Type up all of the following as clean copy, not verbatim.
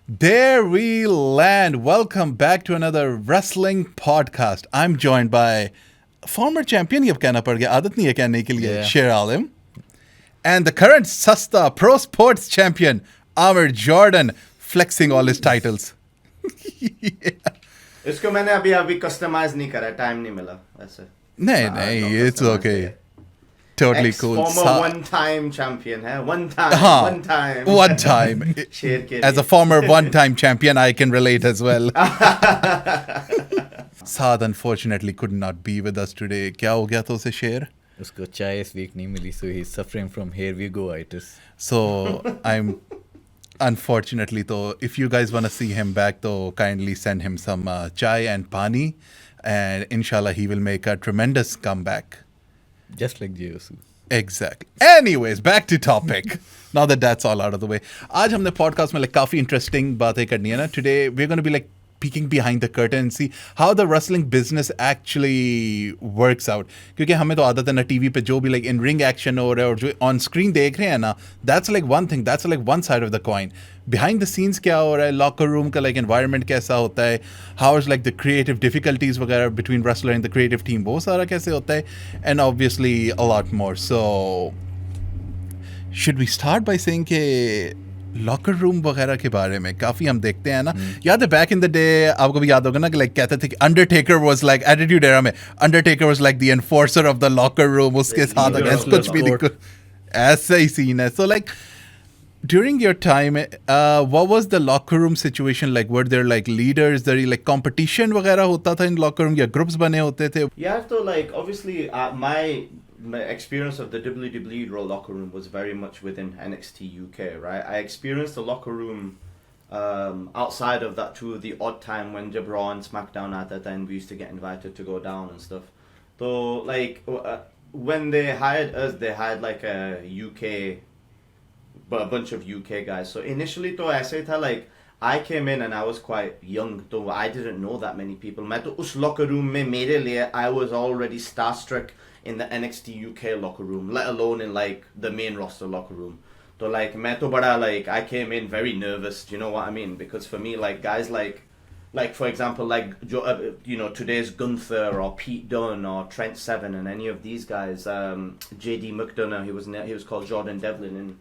There we land. Welcome back to another wrestling podcast. I'm joined by former champion, अब कहना पड़ गया, आदत नहीं है कहने के लिए, Sher Alim, and the current Sasta ProSports champion, Amir Jordan, flexing all his titles. इसको मैंने अभी कस्टमाइज नहीं करा, टाइम नहीं मिला वैसे. नहीं, it's okay. Totally cool. Former one-time champion, hai? One time. One time. As a former one-time champion, I can relate as well. Saad unfortunately could not be with us today. क्या हो गया था उसे शेर? उसको चाय इस week नहीं मिली, so he's suffering from here we go-itis. So I'm unfortunately though, if you guys want to see him back though, kindly send him some chai and pani, and inshallah he will make a tremendous comeback. Just like JSU. Exactly. Anyways, back to topic. Now that that's all out of the way. आज हमने podcast में like काफी interesting बातें करनी है ना. Today we're going to be like peeking behind the curtain and see how the wrestling business actually works out. क्योंकि हमें तो आदत है ना TV पे जो भी like in ring action हो रहा है और जो on screen देख रहे हैं ना, that's like one thing, that's like one side of the coin. Behind the scenes क्या हो रहा है, locker room का like environment कैसा होता है, how is like the creative difficulties वगैरह between wrestler and the creative team, वो सारा कैसे होता है, and obviously a lot more. So should we start by saying कि लॉकर रूम वगैरह के बारे में काफी हम देखते हैं ना. याद है बैक इन द डे, आपको भी याद होगा ना कि लाइक कहते थे कि Undertaker was like attitude era में, Undertaker was like the enforcer of the locker room. उसके साथ अगर कुछ भी दिक्कत ऐसा ही सीन है. So like during your time, what was the locker room situation like? Were there like leaders, there like competition वगैरह होता था in locker room या groups बने होते थे? Yeah, so like obviously my experience of the WWE locker room was very much within NXT UK, right? I experienced the locker room outside of that too, the odd time when Raw and SmackDown at that time we used to get invited to go down and stuff. So like when they hired us, they hired like a bunch of UK guys. So initially to ऐसे था like I came in and I was quite young, so I didn't know that many people. मैं तो उस locker room में मेरे लिए I was already starstruck in the NXT UK locker room, let alone in like the main roster locker room. So like मैं तो बड़ा like I came in very nervous, do you know what I mean? Because for me like guys like for example like you know today's Gunther or Pete Dunne or Trent Seven and any of these guys, JD McDonough, he was called Jordan Devlin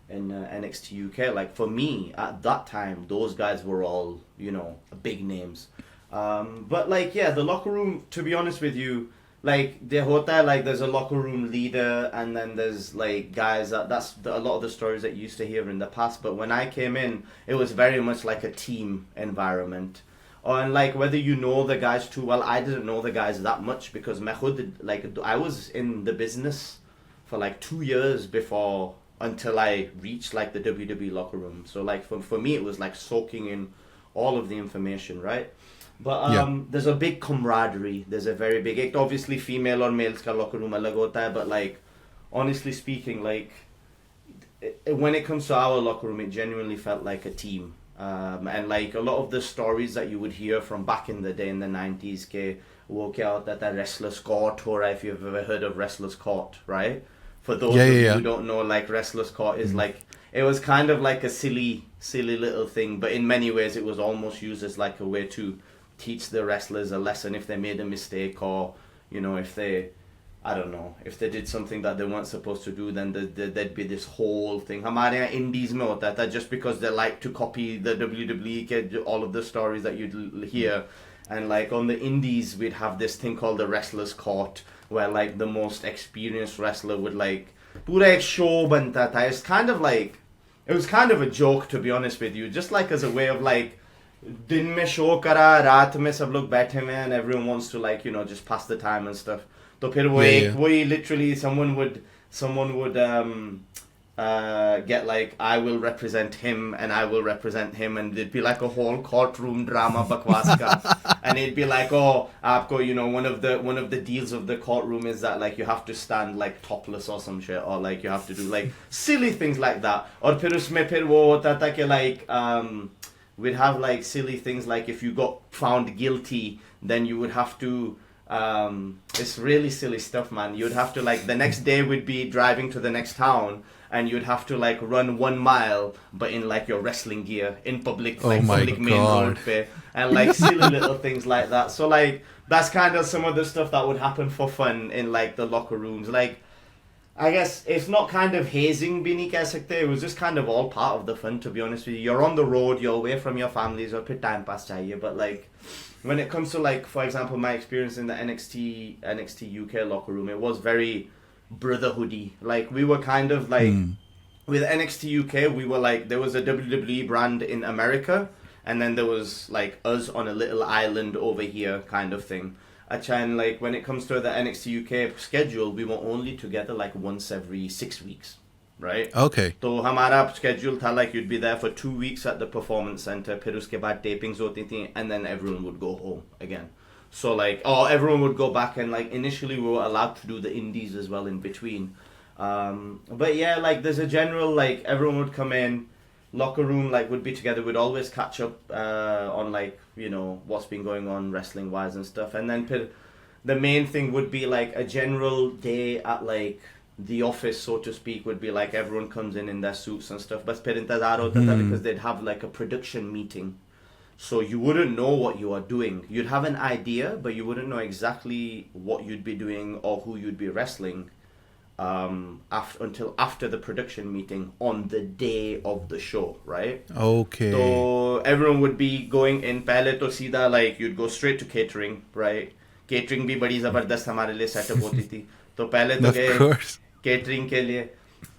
in NXT UK. Like for me at that time those guys were all, you know, big names, but like yeah, the locker room, to be honest with you, like like there's a locker room leader and then there's like guys that's a lot of the stories that you used to hear in the past. But when I came in it was very much like a team environment. And like whether you know the guys too well, I didn't know the guys that much because like I was in the business for like 2 years before until I reached like the WWE locker room. So like for me it was like soaking in all of the information, right? But there's a big camaraderie. There's a very big, obviously female or males ka locker room alag hota hai, but like honestly speaking, like when it comes to our locker room, it genuinely felt like a team. And like a lot of the stories that you would hear from back in the day in the 90s, ke wo kya hota tha, wrestler's court, or if you've ever heard of wrestler's court, right? For those of you who don't know, like wrestler's court is like, it was kind of like a silly little thing, but in many ways it was almost used as like a way to teach the wrestlers a lesson if they made a mistake, or you know, if they, I don't know, if they did something that they weren't supposed to do, then there'd be this whole thing. हमारे यहाँ indies में होता था, just because they like to copy the WWE, all of the stories that you'd hear, and like on the indies we'd have this thing called the wrestler's court, where like the most experienced wrestler would like पूरा एक show बनता था. It's kind of like, it was kind of a joke, to be honest with you, just like as a way of like दिन में show करा, रात में सब लोग बैठे में and everyone wants to like, you know, just pass the time and stuff. तो फिर वही literally someone would get like, I will represent him and I will represent him, and it'd be like a whole courtroom drama bakwas ka. And it'd be like, oh, aapko, you know, one of the deals of the courtroom is that like you have to stand like topless or some shit, or like you have to do like silly things like that. Or phir usme phir wo hota tha ke like we'd have like silly things like if you got found guilty, then you would have to it's really silly stuff, man. You'd have to like, the next day we'd be driving to the next town and you'd have to like run 1 mile, but in like your wrestling gear in public, Oh like my public main God. road fair, and like silly little things like that. So like that's kind of some of the stuff that would happen for fun in like the locker rooms. Like I guess it's not kind of hazing भी नहीं कह सकते. It was just kind of all part of the fun, to be honest with you. You're on the road, you're away from your families, और फिर time pass चाहिए. But like when it comes to like, for example, my experience in the NXT UK locker room, it was very brotherhoody. Like we were kind of like with NXT UK, we were like there was a WWE brand in America, and then there was like us on a little island over here, kind of thing. And like when it comes to the NXT UK schedule, we were only together like once every 6 weeks, right? Okay. तो हमारा schedule था like you'd be there for 2 weeks at the performance center, फिर उसके बाद tapings होती थी, and then everyone would go home again. So like, everyone would go back, and like initially we were allowed to do the indies as well in between. But yeah, like there's a general like everyone would come in, locker room like would be together. We'd always catch up on like what's been going on wrestling wise and stuff. And then the main thing would be like a general day at like the office, so to speak, would be like everyone comes in their suits and stuff. But फिर इंतजार होता था because they'd have like a production meeting. So you wouldn't know what you are doing. You'd have an idea, but you wouldn't know exactly what you'd be doing or who you'd be wrestling until after the production meeting on the day of the show, right? Okay. So everyone would be going in. पहले तो सीधा like you'd go straight to catering, right? Catering भी बड़ी ज़बरदस्त हमारे लिए setup होती थी. तो पहले तो गए Of course. catering के लिए.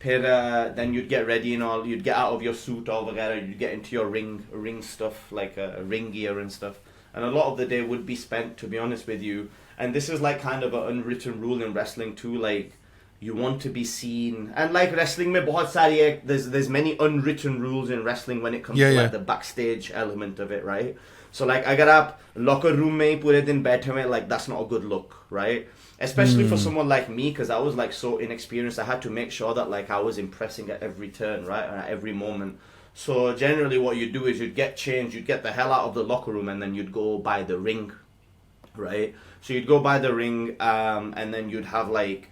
फिर then you'd get ready and all. You'd get out of your suit or whatever. You'd get into your ring stuff, like ring gear and stuff. And a lot of the day would be spent, to be honest with you. And this is like kind of an unwritten rule in wrestling too. Like you want to be seen, and like wrestling में बहुत सारी there's many unwritten rules in wrestling when it comes to like the backstage element of it, right? So like अगर आप locker room में ही पूरे दिन बैठे हुए, like that's not a good look, right? Especially for someone like me, because I was like so inexperienced. I had to make sure that like I was impressing at every turn, right, and at every moment. So generally what you'd do is you'd get changed, you'd get the hell out of the locker room, and then you'd go by the ring, right? So you'd go by the ring, and then you'd have like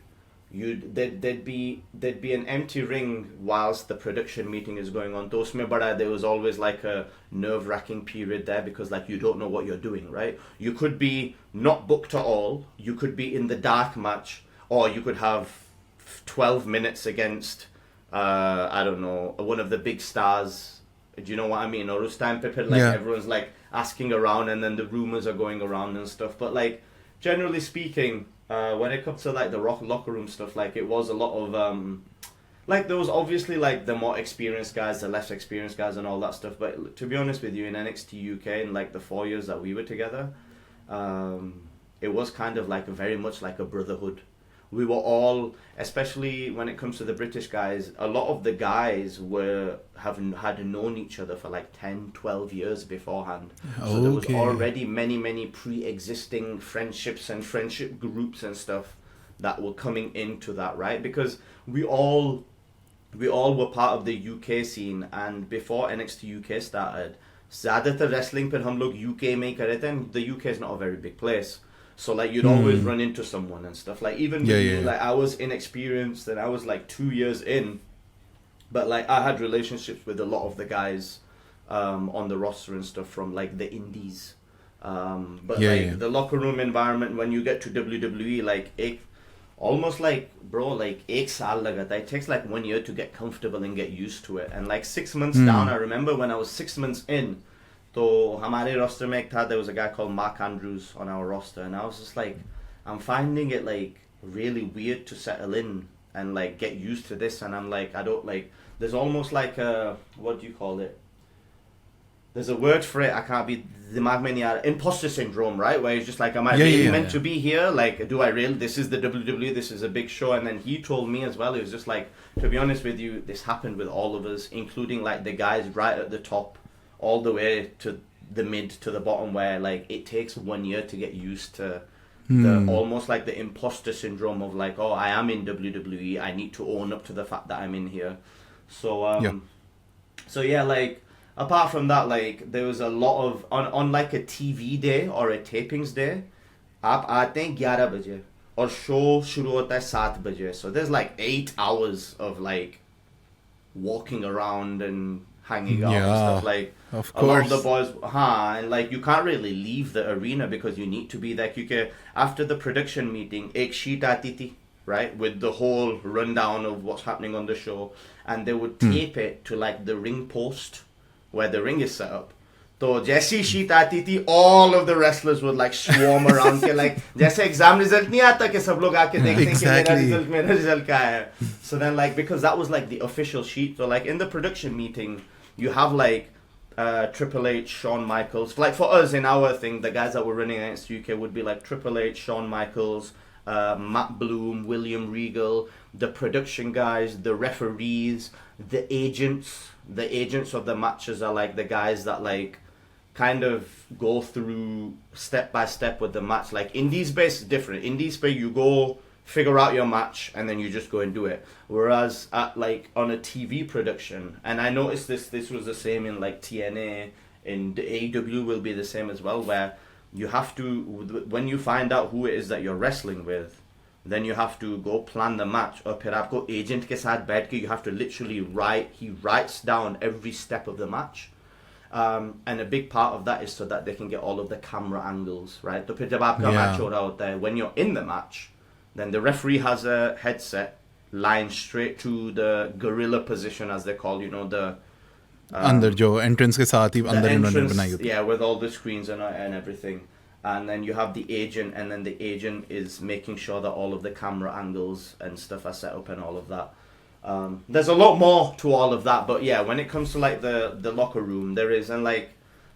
there'd be an empty ring whilst the production meeting is going on. तो उसमें बड़ा there was always like a nerve-wracking period there, because like you don't know what you're doing, right? You could be not booked at all, you could be in the dark match, or you could have 12 minutes against I don't know, one of the big stars. Do you know what I mean? Or उस time पे like everyone's like asking around, and then the rumors are going around and stuff. But like generally speaking, when it comes to like the locker room stuff, like it was a lot of like there was obviously like the more experienced guys, the less experienced guys, and all that stuff. But to be honest with you, in NXT UK, in like the 4 years that we were together, it was kind of like very much like a brotherhood. We were all, especially when it comes to the British guys, a lot of the guys had known each other for like 10, 12 years beforehand. So there was already many pre-existing friendships and friendship groups and stuff that were coming into that, right? Because we all were part of the UK scene, and before NXT UK started, ज़्यादातर wrestling पर हम लोग UK में ही करे थे, and the UK is not a very big place. So like you'd always run into someone and stuff. Like even with me, like I was inexperienced and I was like 2 years in, but like I had relationships with a lot of the guys on the roster and stuff from like the indies. But the locker room environment when you get to WWE, like almost like bro, like एक साल लगा था. It takes like 1 year to get comfortable and get used to it. And like 6 months down, I remember when I was 6 months in, तो हमारे roster में एक था, there was a guy called Mark Andrews on our roster, and I was just like, I'm finding it like really weird to settle in and like get used to this, and I'm like, I don't like, there's almost like a, what do you call it? There's a word for it, I can't be, दिमाग में नहीं आ रहा, imposter syndrome, right? Where it's just like, am I really meant to be here? Like, do I really, this is the WWE, this is a big show. And then he told me as well, it was just like, to be honest with you, this happened with all of us, including like the guys right at the top, all the way to the mid to the bottom, where like it takes 1 year to get used to the almost like the imposter syndrome of like, oh, I am in WWE, I need to own up to the fact that I'm in here. So so yeah, like apart from that, like there was a lot of on like a TV day or a tapings day, आप आते हैं 11 बजे और show शुरू होता है 7 बजे. So there's like 8 hours of like walking around and hanging out and Yeah, stuff. Like of a lot of the course. boys, and like you can't really leave the arena because you need to be there. क्योंकि after the production meeting, एक sheet आती थी, right, with the whole rundown of what's happening on the show, and they would tape it to like the ring post where the ring is set up. तो जैसी sheet आती थी, all of the wrestlers would like swarm around के like जैसे exam result नहीं आता कि सब लोग आके देखते हैं कि Exactly. मेरा result क्या है. So then like because that was like the official sheet, so like in the production meeting you have like Triple H, Shawn Michaels. Like for us in our thing, the guys that were running against UK would be like Triple H, Shawn Michaels, Matt Bloom, William Regal, the production guys, the referees, the agents. The agents of the matches are like the guys that like kind of go through step by step with the match. Like Indies based is different. Indies based you go figure out your match and then you just go and do it. Whereas at like on a TV production, and I noticed this was the same in like TNA, in the AEW will be the same as well, where you have to, when you find out who it is that you're wrestling with, then you have to go plan the match. Or फिर आपको agent के साथ बैठ के you have to literally he writes down every step of the match. And a big part of that is so that they can get all of the camera angles, right? तो फिर जब आपका match हो रहा होता है, when you're in the match, then the referee has a headset line straight to the gorilla position, as they call, you know, the अंदर जो entrance के साथ ही the अंदर इन्होंने entrance, बनाई होती है. yeah, with all the screens and everything. And then you have the agent, and then the agent is making sure that all of the camera angles and stuff are set up and all of that. There's a lot more to all of that, but yeah, when it comes to like the locker room, there is, and like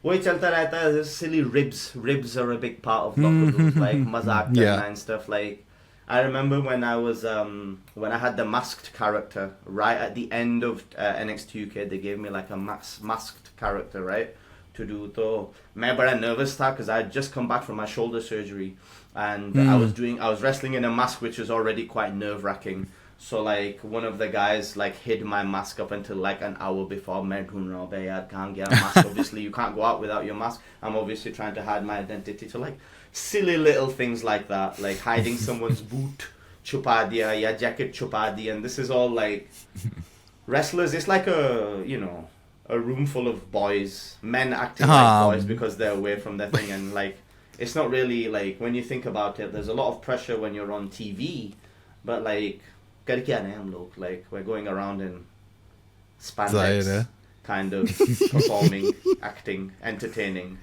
वही चलता रहता है. There's silly ribs are a big part of locker rooms, like मजाक करना Yeah. and stuff. Like I remember when I was when I had the masked character right at the end of NXT UK, they gave me like a masked character, right, to do. So मैं बड़ा nervous था because I had just come back from my shoulder surgery, and I was wrestling in a mask, which is already quite nerve-wracking. So like one of the guys like hid my mask up until like an hour before. मैं ढूंढ रहा हूँ बे यार कहाँ गया mask. Obviously you can't go out without your mask. I'm obviously trying to hide my identity. So like silly little things like that, like hiding someone's boot छुपा दिया या jacket छुपा दिया, and this is all like wrestlers. It's like a room full of boys, men acting like boys because they're away from their thing, and like it's not really like, when you think about it, there's a lot of pressure when you're on TV, but like कर क्या रहे हैं हम लोग, like we're going around in spandex, kind of performing, acting, entertaining.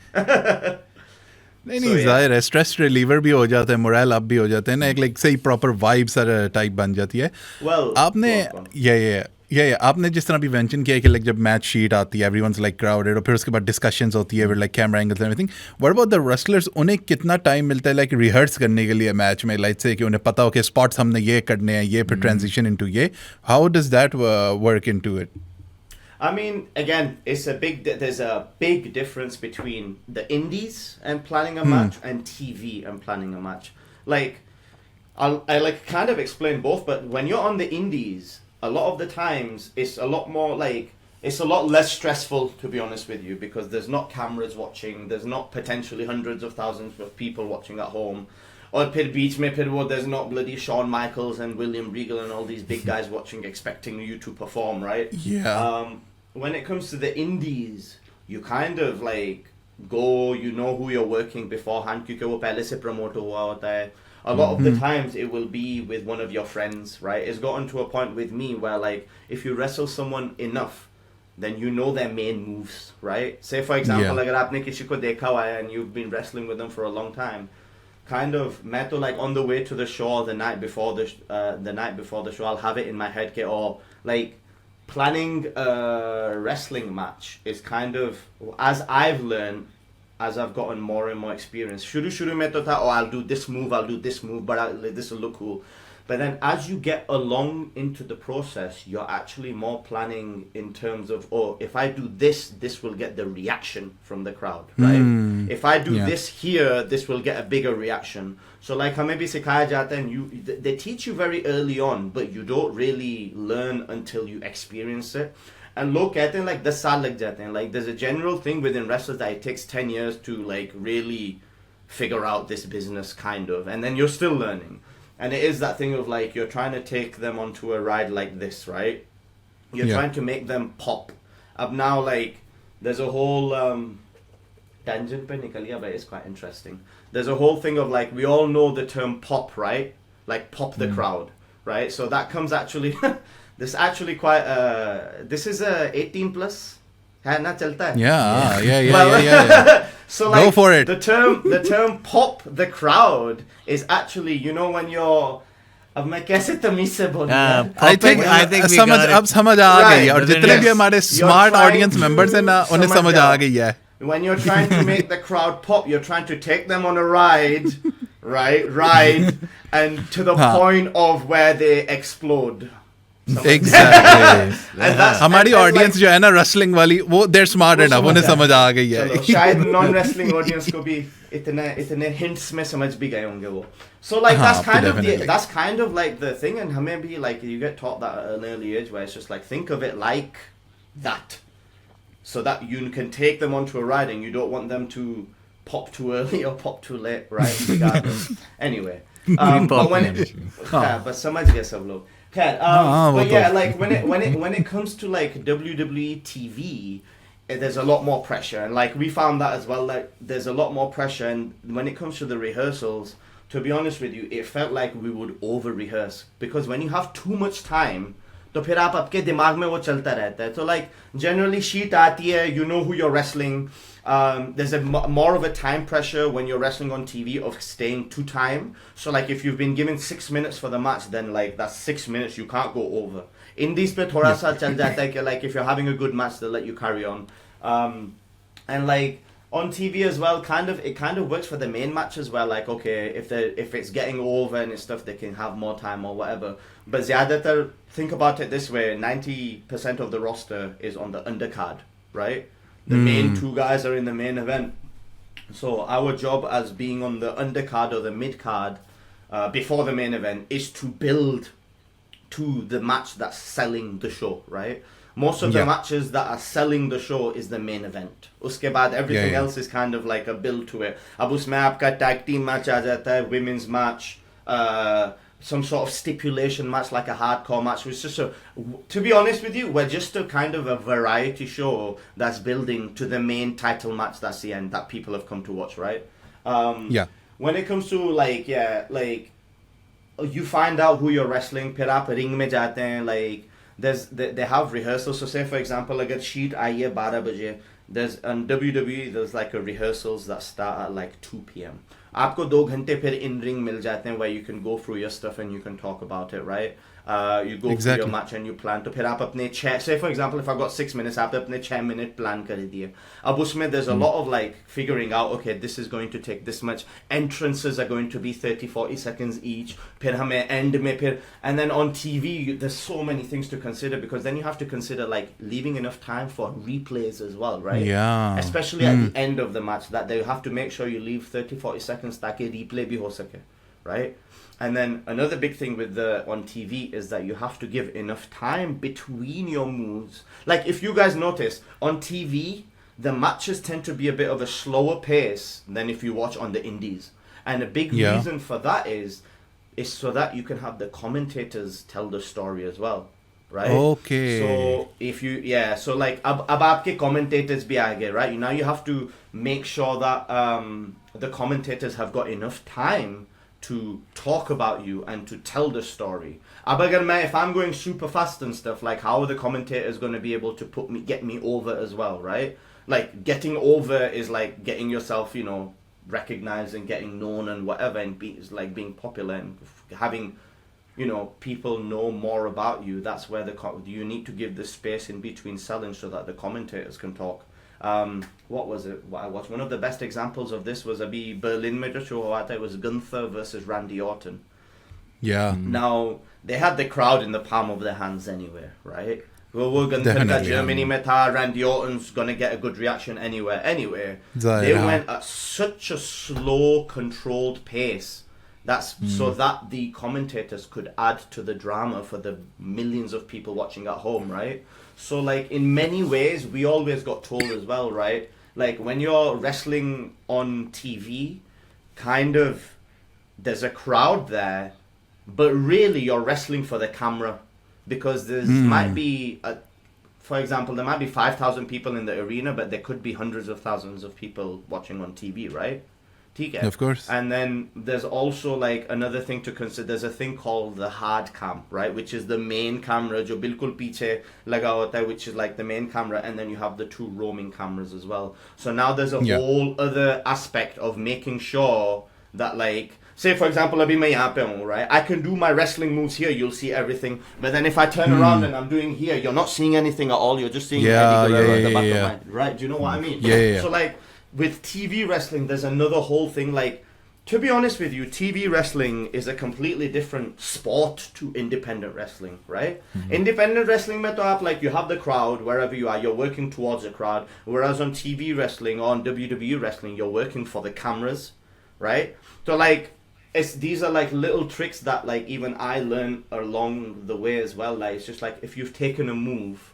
नहीं नहीं जाहिर है स्ट्रेस रिलीवर भी हो जाता है, मोरल अप भी हो जाते हैं ना, एक लाइक सही प्रॉपर वाइब सर टाइप बन जाती है. Well, आपने ये आपने जिस तरह भी मेंशन किया कि लाइक जब मैच शीट आती है एवरीवनस लाइक क्राउडेड, और फिर उसके बाद डिस्कशंस होती है with like camera angles and everything, what about the wrestlers, उन्हें कितना टाइम मिलता है लाइक रिहर्स करने के लिए मैच में, लाइक से कि उन्हें पता हो कि स्पॉट्स हमने ये करने हैं, ये फिर ट्रांजिशन इनटू ये, how does that work into it? I mean, again, there's a big difference between the indies and planning a match and TV and planning a match. Like, I like kind of explain both, but when you're on the indies, a lot of the times it's a lot more like, it's a lot less stressful, to be honest with you, because there's not cameras watching, there's not potentially hundreds of thousands of people watching at home. Or फिर बीच में फिर वो, there's not bloody Shawn Michaels and William Regal and all these big guys watching expecting you to perform, right? Yeah. When it comes to the indies, you kind of like go, you know who you're working beforehand क्योंकि वो पहले से promote हुआ होता है. A lot of the times it will be with one of your friends, right? It's gotten to a point with me where like if you wrestle someone enough, then you know their main moves, right? Say for example, अगर आपने किसी को देखा हुआ है and you've been wrestling with them for a long time, kind of मैं तो like on the way to the show the night before the show, I'll have it in my head कि or like planning a wrestling match is kind of, as I've learned, as I've gotten more and more experience. शुरू में तो था, oh I'll do this move, but this will look cool. But then as you get along into the process, you're actually more planning in terms of, oh, if I do this will get the reaction from the crowd, right? If I do this here, this will get a bigger reaction. So like हमें भी सिखाया जाता है, and they teach you very early on, but you don't really learn until you experience it. And लोग कहते हैं like 10 साल लग जाते हैं. Like there's a general thing within wrestlers that it takes 10 years to like really figure out this business, kind of, and then you're still learning. And it is that thing of like, you're trying to take them onto a ride like this, right? You're trying to make them pop. Up now, like, there's a whole tangent pe nikal liya, but it's quite interesting. There's a whole thing of like, we all know the term pop, right? Like pop the crowd, right? So that comes actually, this actually quite, this is 18 plus. है ना चलता है? Yeah. So like, go for it. the term pop the crowd is actually, you know, when you're, अब मैं कैसे तमीज से बोलूं? I think we got it. अब समझ आ गई है और Right. जितने भी हमारे स्मार्ट trying ऑडियंस मेंबर्स हैं ना उन्हें समझ आ गई है. When you're trying to make the crowd pop, you're trying to take them on a ride, right? And to the point of where they explode. Exactly. And that's, हमारी and audience जो है ना रेसलिंग वाली वो they're smart enough उन्हें समझ आ गई है. चलो, शायद नॉन रेसलिंग ऑडियंस को भी इतने hints में समझ भी गए होंगे वो. So like that's kind of like the thing, and हमें भी like you get taught that at an early age where it's just like think of it like that, so that you can take them onto a ride and you don't want them to pop too early or pop too late, right? Regardless. Anyway, but when but समझ गए सब लोग. But yeah, like when it comes to like WWE TV, there's a lot more pressure, and like we found that as well. Like there's a lot more pressure, and when it comes to the rehearsals, to be honest with you, it felt like we would over rehearse because when you have too much time, तो फिर आप आपके दिमाग में वो चलता रहता है. So like generally sheet आती है, you know who you're wrestling. There's more of a time pressure when you're wrestling on TV of staying to time. So like if you've been given 6 minutes for the match, then like that's 6 minutes you can't go over. Indies पे थोड़ा सा चल जाता है कि like if you're having a good match, they'll let you carry on. And like on TV as well, it kind of works for the main match as well. Like okay, if it's getting over and stuff, they can have more time or whatever. But ज़्यादातर, think about it this way: 90% of the roster is on the undercard, right? The main two guys are in the main event. So our job as being on the undercard or the mid-card before the main event is to build to the match that's selling the show, right? Most of the matches that are selling the show is the main event. Uske baad everything else is kind of like a build to it. Ab usme aapka tag team match aa jata hai, women's match, some sort of stipulation match like a hardcore match. It's just to be honest with you, we're just a kind of a variety show that's building to the main title match that's the end that people have come to watch, right? When it comes to like you find out who you're wrestling, फिर आप ring में जाते हैं, like they have rehearsals. So say for example, अगर sheet आई है 12 बजे, there's on WWE there's like a rehearsals that start at like 2 p.m. आपको 2 घंटे फिर in ring मिल जाते हैं where you can go through your stuff and you can talk about it, right? You go through your match and you plan. तो फिर आप अपने 6, say for example if I've got 6 minutes, आप अपने 6 minute plan कर दिए. अब उसमें there's a lot of like figuring out, okay, this is going to take this much. Entrances are going to be 30-40 seconds each. फिर हमें end में फिर, and then on TV there's so many things to consider because then you have to consider like leaving enough time for replays as well, right? Yeah. Especially at the end of the match, that they have to make sure you leave 30-40 seconds ताकि replay भी हो सके, right? And then another big thing with on TV is that you have to give enough time between your moves. Like if you guys notice, on TV, the matches tend to be a bit of a slower pace than if you watch on the indies. And a big reason for that is so that you can have the commentators tell the story as well. Right? Okay. So if you, so like ab aapke commentators bhi aa gaye, right? Now you have to make sure that the commentators have got enough time to talk about you and to tell the story. If I'm going super fast and stuff, like how are the commentators going to be able to get me over as well, right? Like getting over is like getting yourself, you know, recognized and getting known and whatever, and like being popular and having, you know, people know more about you. That's where you need to give the space in between selling so that the commentators can talk. What was it? What I watched? One of the best examples of this was Abhi Berlin में जो show हुआ था. It was Gunther versus Randy Orton. Yeah. Now they had the crowd in the palm of their hands anyway, right? Well, Gunther का Germany में था. Randy Orton's gonna get a good reaction anywhere. Anyway, they went at such a slow, controlled pace. That's so that the commentators could add to the drama for the millions of people watching at home, right? So like in many ways, we always got told as well, right? Like when you're wrestling on TV, kind of there's a crowd there, but really you're wrestling for the camera because there's might be for example, there might be 5,000 people in the arena, but there could be hundreds of thousands of people watching on TV, right? TK. Of course. And then there's also like another thing to consider. There's a thing called the hard cam, right? Which is the main camera, jo bilkul piche laga hota hai, which is like the main camera, and then you have the 2 roaming cameras as well. So now there's a whole other aspect of making sure that, like, say for example, abhi main yahan pe hu, right? I can do my wrestling moves here, you'll see everything. But then if I turn around and I'm doing here, you're not seeing anything at all. You're just seeing Eddie Guerrero at the back of my head, right? Do you know what I mean? Yeah. So like, with TV wrestling, there's another whole thing. Like, to be honest with you, TV wrestling is a completely different sport to independent wrestling, right? Independent wrestling mein to aap, like, you have the crowd wherever you are, you're working towards the crowd. Whereas on TV wrestling or on WWE wrestling, you're working for the cameras, right? So like, these are like little tricks that like even I learned along the way as well. Like, it's just like, if you've taken a move,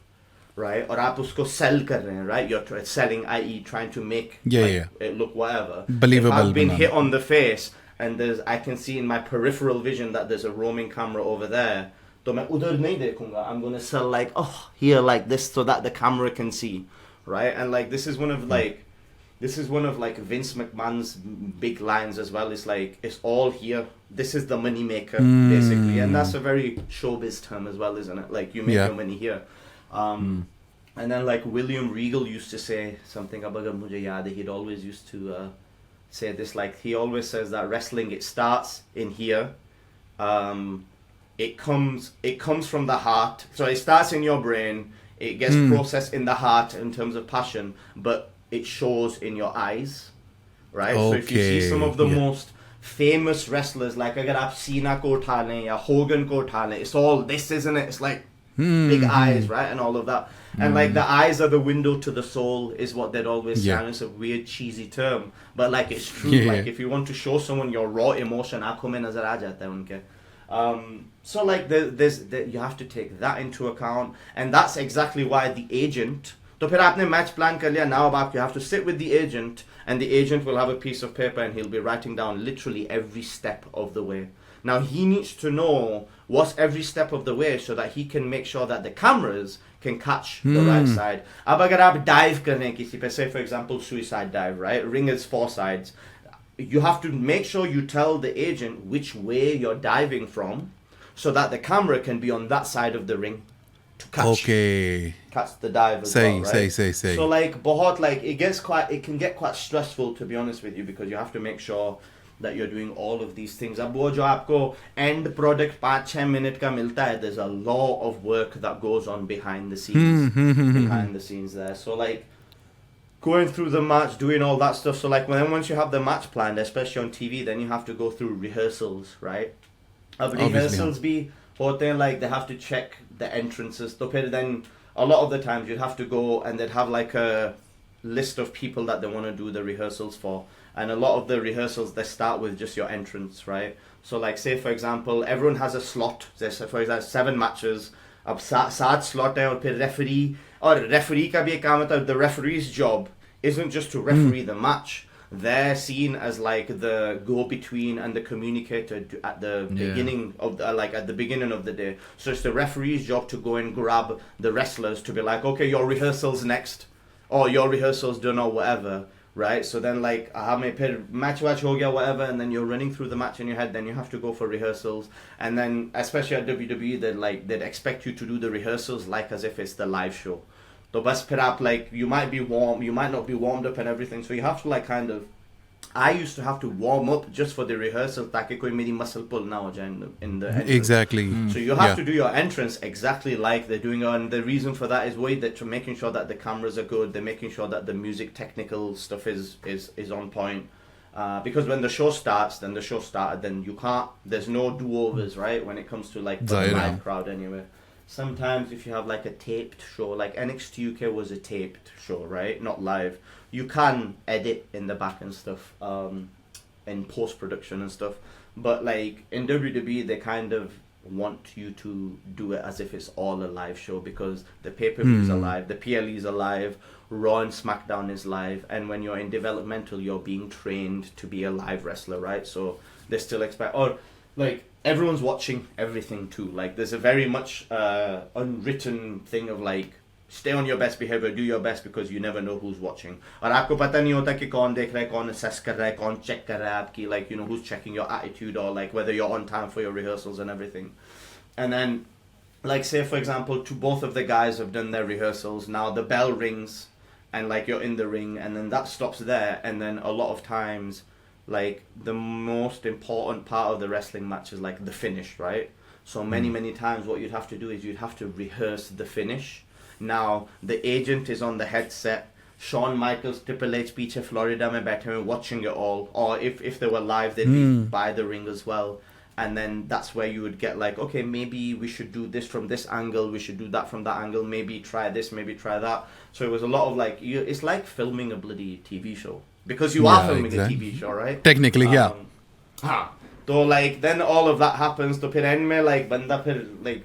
right, or aap usko sell kar rahe hain, right, you're selling, i.e. trying to make it look whatever. Believable. If I've been hit on the face and I can see in my peripheral vision that there's a roaming camera over there, to main udhar nahi dekhunga. I'm gonna sell like, oh, here like this, so that the camera can see, right? And like, this is one of like Vince McMahon's big lines as well. It's like, it's all here. This is the money maker, basically, and that's a very showbiz term as well, isn't it? Like, you make your money here. And then like William Regal used to say something about mujhe yaad hai, he'd always used to say this, like, he always says that wrestling, it starts in here, it comes from the heart, so it starts in your brain, it gets processed in the heart in terms of passion, but it shows in your eyes, right? So if you see some of the most famous wrestlers, like agar aap Cena ko utha lein ya Hogan ko utha lein, it's all this, isn't it? It's like big eyes, right, and all of that, and like the eyes are the window to the soul, is what they'd always say. And it's a weird cheesy term, but like, it's true. Like, if you want to show someone your raw emotion, aankhon mein nazar aa jata hai unke. So like, you have to take that into account, and that's exactly why the agent, to phir aapne match plan kar liya, now you have to sit with the agent, and the agent will have a piece of paper and he'll be writing down literally every step of the way. Now he needs to know what's every step of the way, so that he can make sure that the cameras can catch the right side. Ab agar aap dive kar rahe hain kisi pe, say for example suicide dive, right, ring is 4 sides, you have to make sure you tell the agent which way you're diving from, so that the camera can be on that side of the ring to catch the dive as well, right? Say. So like, bahut, like, it can get quite stressful, to be honest with you, because you have to make sure that you're doing all of these things. Ab wo jo aapko end product 5-6 minute ka milta hai, there's a lot of work that goes on behind the scenes, there. So like, going through the match, doing all that stuff. So like, once you have the match planned, especially on TV, then you have to go through rehearsals, right? Rehearsals be hote hain, like, they have to check the entrances. So then a lot of the times you'd have to go and they'd have like a list of people that they want to do the rehearsals for. And a lot of the rehearsals, they start with just your entrance, right? So like, say for example, everyone has a slot. There's, for example, 7 matches. Ab 7 slot hai, aur phir referee ka bhi ek kaam hota hai. The referee's job isn't just to referee the match. They're seen as like the go-between and the communicator at the beginning of the beginning of the day. So it's the referee's job to go and grab the wrestlers to be like, okay, your rehearsal's next, or your rehearsal's done, or whatever. Right, so then like, match ho gaya, whatever, and then you're running through the match in your head, then you have to go for rehearsals, and then especially at WWE, they'd expect you to do the rehearsals like as if it's the live show. So bas phir aap, like, you might be warm, you might not be warmed up and everything, so you have to like kind of, I used to have to warm up just for the rehearsal, ताकि कोई मेरी muscle pull ना हो जाए in the entrance. Exactly. So you have to do your entrance exactly like they're doing, and the reason for that is that making sure that the cameras are good, they're making sure that the music technical stuff is on point. Because when the show starts, then the show started, then you can't, there's no do-overs, right, when it comes to like the live crowd anyway. Sometimes if you have like a taped show, like NXT UK was a taped show, right, not live, you can edit in the back and stuff, in post-production and stuff, but like in WWE they kind of want you to do it as if it's all a live show, because the pay-per-views are live, the PLEs are live, Raw and SmackDown is live, and when you're in developmental you're being trained to be a live wrestler, right? So they still expect, or like everyone's watching everything too, like there's a very much unwritten thing of like, stay on your best behavior, do your best because you never know who's watching. और आपको पता नहीं होता कि कौन देख रहा है, कौन assess कर रहा है, कौन check कर रहा है आपकी, like, you know, who's checking your attitude or like whether you're on time for your rehearsals and everything. And then, like, say for example, both of the guys have done their rehearsals. Now the bell rings, and like you're in the ring, and then that stops there. And then a lot of times, like the most important part of the wrestling match is like the finish, right? So many times what you'd have to do is you'd have to rehearse the finish. Now the agent is on the headset. Shawn Michaels, Triple H, पीछे Florida में बैठे हुए watching it all. Or if they were live, they'd be by the ring as well. And then that's where you would get like, okay, maybe we should do this from this angle, we should do that from that angle, maybe try this, maybe try that. So it was a lot of like, it's like filming a bloody TV show. Because you are filming a TV show, right? Technically, yeah. So like, then all of that happens, तो फिर end में like, बंदा फिर like,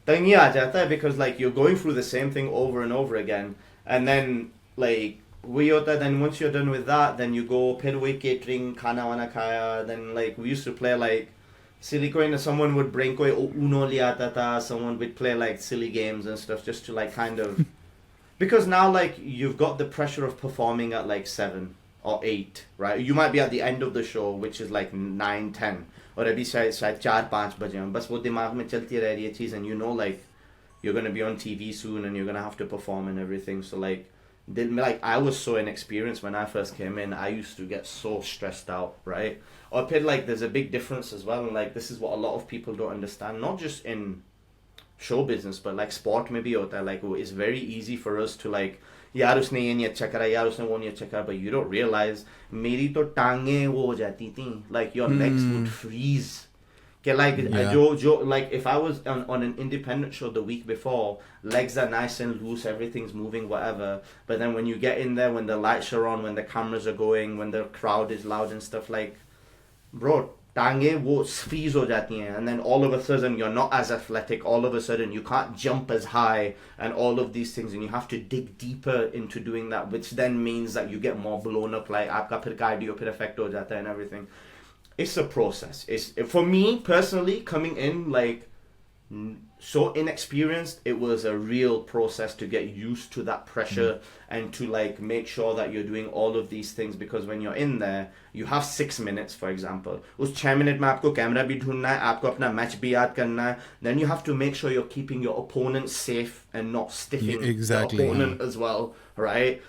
तंगी आ जाता है because like, you're going through the same thing over and over again. And then like, वही होता है, then once you're done with that, then you go, फिर वही catering, खाना वाना खाया, then like, we used to play like, silly coin, someone would bring कोई Uno ले आता था, someone would play like silly games and stuff just to like kind of, because now like, you've got the pressure of performing at like 7 or 8, right? You might be at the end of the show, which is like 9, 10. और अभी शायद 4-5 बजे हैं, बस वो दिमाग में चलती रह रही है चीज़, and you know like you're gonna be on TV soon and you're gonna have to perform and everything. So like I was so inexperienced when I first came in. I used to get so stressed out, right? Or फिर like there's a big difference as well, and like this is what a lot of people don't understand, not just in show business but like sport में भी होता है. Like it's very easy for us to like, यार उसने ये नहीं अच्छा करा, यार उसने वो नहीं अच्छा करा, but you don't realize मेरी तो टांगें वो हो जाती थी, like your legs would freeze. Okay, like like if I was on an independent show the week before, legs are nice and loose, everything's moving, whatever. But then when you get in there, when the lights are on, when the cameras are going, when the crowd is loud and stuff, like, bro, टांगे वो freeze हो जाती हैं, and then all of a sudden you're not as athletic, all of a sudden you can't jump as high and all of these things, and you have to dig deeper into doing that, which then means that you get more blown up, like आपका फिर cardio फिर affect हो जाता है and everything. It's a process. It's, for me personally, coming in like so inexperienced, it was a real process to get used to that pressure and to like make sure that you're doing all of these things, because when you're in there you have 6 minutes, for example, उस 6 minute में आपको camera भी ढूंढना है, आपको अपना match भी याद करना है, then you have to make sure you're keeping your opponent safe and not stiffing the opponent as well, right?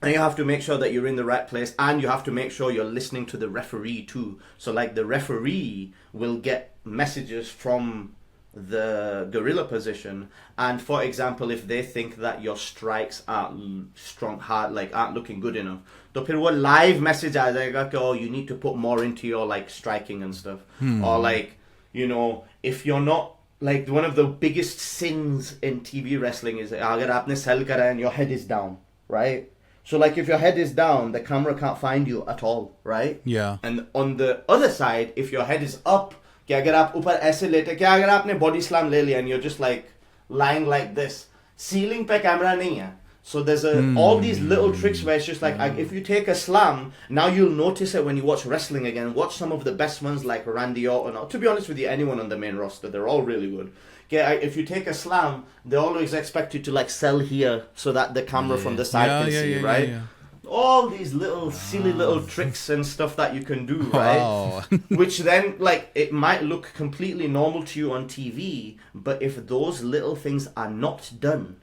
And you have to make sure that you're in the right place, and you have to make sure you're listening to the referee too. So like the referee will get messages from the gorilla position, and for example, if they think that your strikes aren't strong, hard, like aren't looking good enough, तो फिर वो live message आ जाएगा कि oh, you need to put more into your like striking and stuff. Or like, you know, if you're not, like one of the biggest sins in TV wrestling is अगर आपने sell करा and your head is down, right? So like if your head is down, the camera can't find you at all, right? Yeah. And on the other side, if your head is up, कि अगर आप ऊपर ऐसे लेटे, कि अगर आपने body slam ले लिया and you're just like lying like this, ceiling पे camera नहीं है. So there's all these little tricks where it's just like, if you take a slam, now you'll notice it when you watch wrestling again. Watch some of the best ones like Randy Orton, or to be honest with you, anyone on the main roster, they're all really good. If you take a slam, they always expect you to like sell here so that the camera from the side can see, right? Yeah. All these little silly little tricks and stuff that you can do, right? Wow. Which then, like, it might look completely normal to you on TV, but if those little things are not done,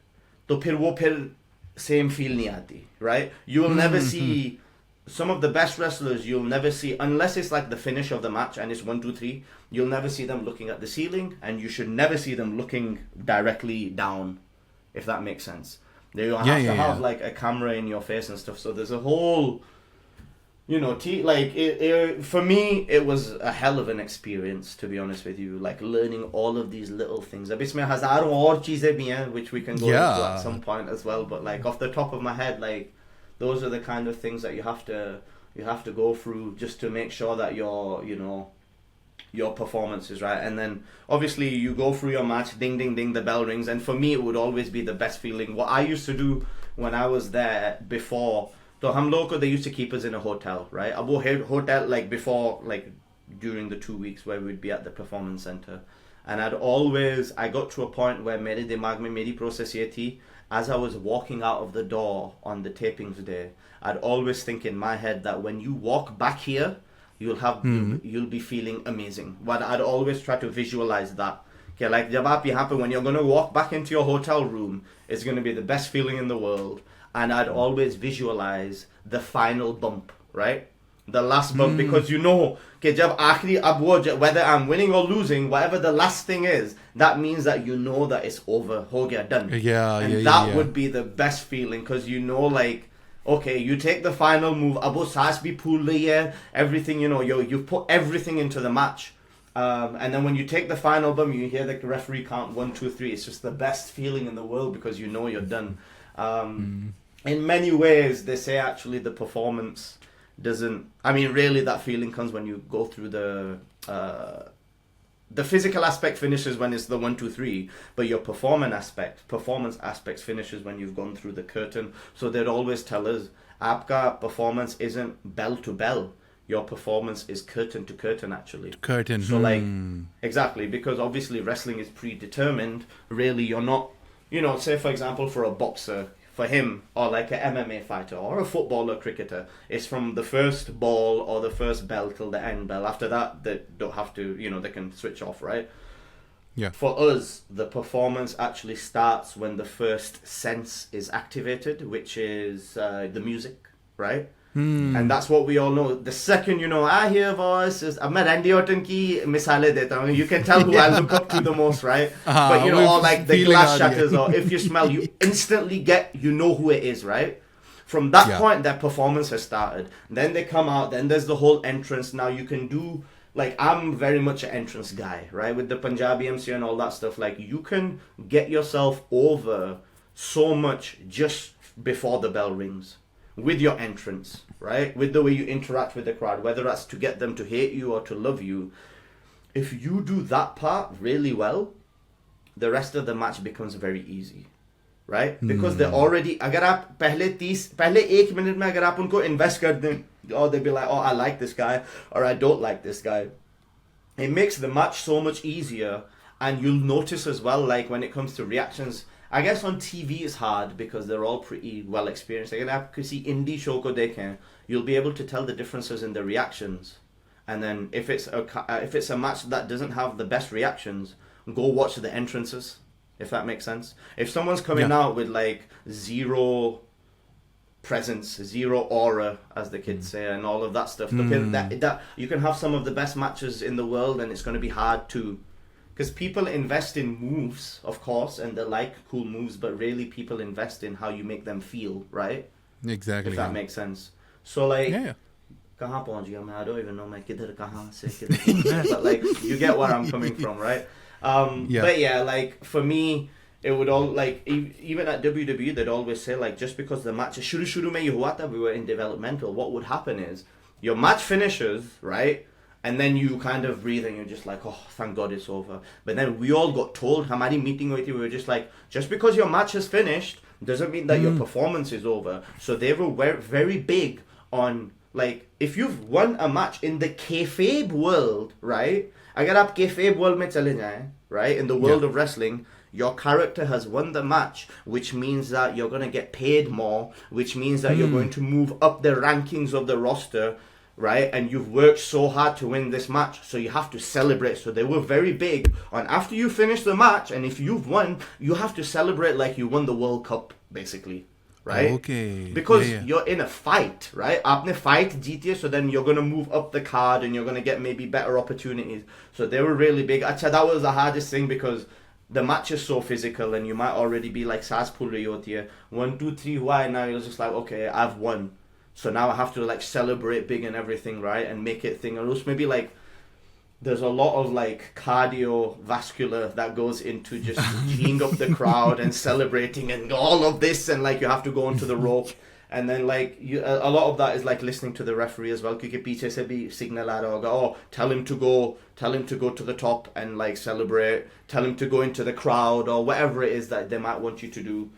तो फिर वो फिर same feel नहीं आती, right? You will never see some of the best wrestlers. You'll never see, unless it's like the finish of the match and it's 1, 2, 3. You'll never see them looking at the ceiling, and you should never see them looking directly down, if that makes sense. They have to have like a camera in your face and stuff. So there's a whole, you know, for me, it was a hell of an experience, to be honest with you. Like learning all of these little things. अब इसमें हजारों और चीजें भी हैं, which we can go into at some point as well. But like off the top of my head, like those are the kind of things that you have to go through just to make sure that your performance is right. And then obviously you go through your match, ding ding ding, the bell rings, and for me it would always be the best feeling. What I used to do when I was there before, so हम लोगों को, they used to keep us in a hotel, right? अब वो hotel, like before, like during the 2 weeks where we'd be at the performance center, and I got to a point where मेरे दिमाग में मेरी process ये थी, as I was walking out of the door on the tapings day, I'd always think in my head that when you walk back here, you'll be feeling amazing. But I'd always try to visualize that. Okay, like jab aap yahan pe, when you're gonna walk back into your hotel room, it's gonna be the best feeling in the world. And I'd always visualize the final bump, right? The last bump, because you know, okay, jab aakhri ab wo, whether I'm winning or losing, whatever the last thing is, that means that you know that it's over, ho gaya, done. And that would be the best feeling, because you know, like, okay, you take the final move, abo saas bhi phool rahi hai, everything, you know, you put everything into the match. And then when you take the final bump, you hear the referee count 1, 2, 3. It's just the best feeling in the world, because you know you're done. In many ways, they say actually the performance doesn't. I mean, really, that feeling comes when you go through the physical aspect finishes when it's the 1, 2, 3, but your performance aspects finishes when you've gone through the curtain. So they'd always tell us, "Aapka performance isn't bell to bell. Your performance is curtain to curtain, actually." Curtain. So like, exactly, because obviously wrestling is predetermined. Really, you're not, you know, say for example, for a boxer, for him, or like an MMA fighter, or a footballer, cricketer, it's from the first ball or the first bell till the end bell. After that, they don't have to, you know, they can switch off, right? Yeah. For us, the performance actually starts when the first sense is activated, which is the music, right? And that's what we all know. The second, you know, I hear voices, I'm Randy Orton ki misale deta hu. You can tell who I look up to the most, right? But you know, or like the glass shatters, or if you smell, you instantly you know who it is, right? From that point, their performance has started. Then they come out, then there's the whole entrance. Now you can do, like, I'm very much an entrance guy, right? With the Punjabi MC and all that stuff, like, you can get yourself over so much just before the bell rings. With your entrance, right? With the way you interact with the crowd, whether that's to get them to hate you or to love you. If you do that part really well, the rest of the match becomes very easy, right? Because they're already, agar aap pehle 1 minute mein agar aap unko invest kar dein, or they'll be like, oh, I like this guy, or I don't like this guy. It makes the match so much easier, and you'll notice as well, like when it comes to reactions, I guess on TV it's hard because they're all pretty well experienced. Like, if you see indie show ko dekhen, you'll be able to tell the differences in the reactions. And then if it's a match that doesn't have the best reactions, go watch the entrances, if that makes sense. If someone's coming out with like zero presence, zero aura, as the kids say, and all of that stuff, that you can have some of the best matches in the world, and it's going to be hard to. Because people invest in moves, of course, and they like cool moves, but really people invest in how you make them feel, right? Exactly. If that makes sense. So, like, kahan pahunch gaya? I don't even know main kidhar kahan se kidhar. But, like, you get where I'm coming from, right? But yeah, like, for me, it would all, like, even at WWE, they'd always say, like, just because the match, shuru mein ye hua tha, we were in developmental, what would happen is, your match finishes, right? And then you kind of breathe and you're just like, oh, thank God it's over. But then we all got told, hamari meeting with you, we were just like, just because your match is finished doesn't mean that your performance is over. So they were very big on, like, if you've won a match in the kayfabe world, right? Agar aap kayfabe world mein chale jaye, right? In the world of wrestling, your character has won the match, which means that you're going to get paid more, which means that you're going to move up the rankings of the roster, right? And you've worked so hard to win this match, so you have to celebrate. So they were very big on, after you finish the match, and if you've won, you have to celebrate like you won the World Cup, basically, right? Okay. Because you're in a fight, right? Aapne fight jeetiye, so then you're going to move up the card and you're going to get maybe better opportunities. So they were really big. Acha, that was the hardest thing, because the match is so physical, and you might already be like, saas phul rahi hoti hai, 1, 2, 3 hua hai, now you're just like, okay, I've won. So now I have to like celebrate big and everything, right? And make it thing. And also maybe like there's a lot of like cardiovascular that goes into just geeing up the crowd and celebrating and all of this, and like you have to go onto the rope. And then like a lot of that is like listening to the referee as well. Because piche se bhi signal aa raha hoga, oh, tell him to go to the top and like celebrate. Tell him to go into the crowd, or whatever it is that they might want you to do.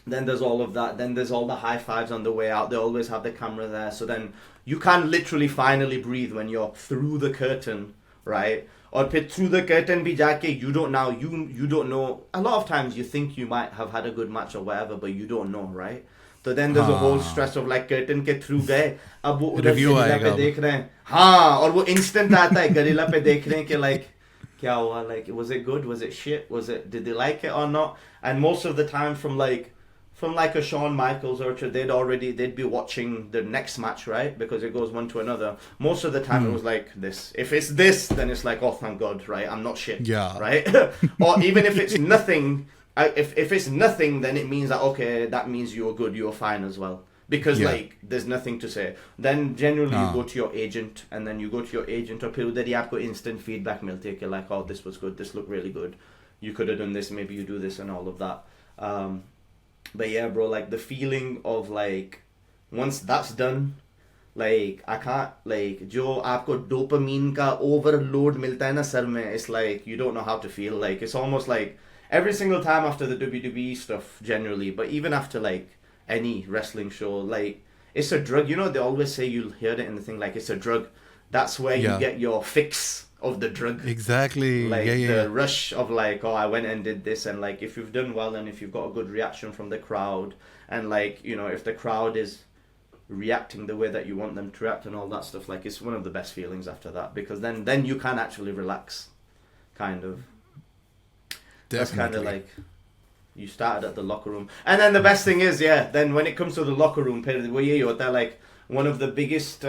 Then there's all of that. Then there's all the high fives on the way out. They always have the camera there. So then you can literally finally breathe when you're through the curtain right? Or through the curtain bhi jaake, you don't know. A lot of times you think you might have had a good match or whatever, but you don't know, right? So then there's a whole stress of like curtain के through गए, अब वो उधर Review gorilla पे आएगा देख रहे हैं, हाँ, और वो instant आता है gorilla पे देख रहे हैं कि like क्या हुआ, like was it good, was it shit, did they like it or not? And most of the time from like a Shawn Michaels or they'd be watching the next match, right? Because it goes one to another. Most of the time it was like this. If it's this, then it's like, oh, thank God, right? I'm not shit, Yeah. right? Or even if it's nothing, if it's nothing, then it means that, okay, that means you're good, you're fine as well. Because like there's nothing to say. Then generally you go to your agent, and then you go to your agent or people that you have got instant feedback milte ke like, oh, this was good, this looked really good, you could have done this, maybe you do this and all of that. But yeah, bro, like the feeling of like once that's done, like I can't, like jo aapko dopamine ka overload milta hai na sar mein, it's like you don't know how to feel. Like it's almost like every single time after the WWE stuff generally, but even after like any wrestling show, like it's a drug. You know, they always say, you'll hear it in the thing, like it's a drug. That's where you get your fix of the drug. Exactly. Like yeah. the rush of like, oh, I went and did this, and like if you've done well and if you've got a good reaction from the crowd, and like, you know, if the crowd is reacting the way that you want them to react and all that stuff, like it's one of the best feelings after that, because then you can actually relax, kind of. Definitely. That's kind of like, you started at the locker room, and then the best thing is, then when it comes to the locker room, they're like one of the biggest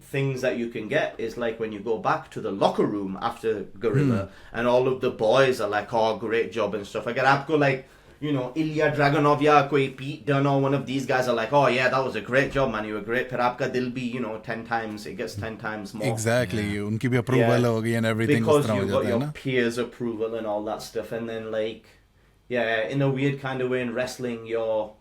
things that you can get is like when you go back to the locker room after Gorilla, and all of the boys are like, oh, great job and stuff. Agar aapko like, you know, Ilya Dragunov ya koi Pete Dunne or one of these guys are like, oh yeah, that was a great job, man, you were great. Phir aapka dil bhi, you know, 10 times, it gets 10 times more. Exactly. Unki bhi approval hogi and everything. Because you've got your peers' approval and all that stuff. And then like, in a weird kind of way in wrestling, your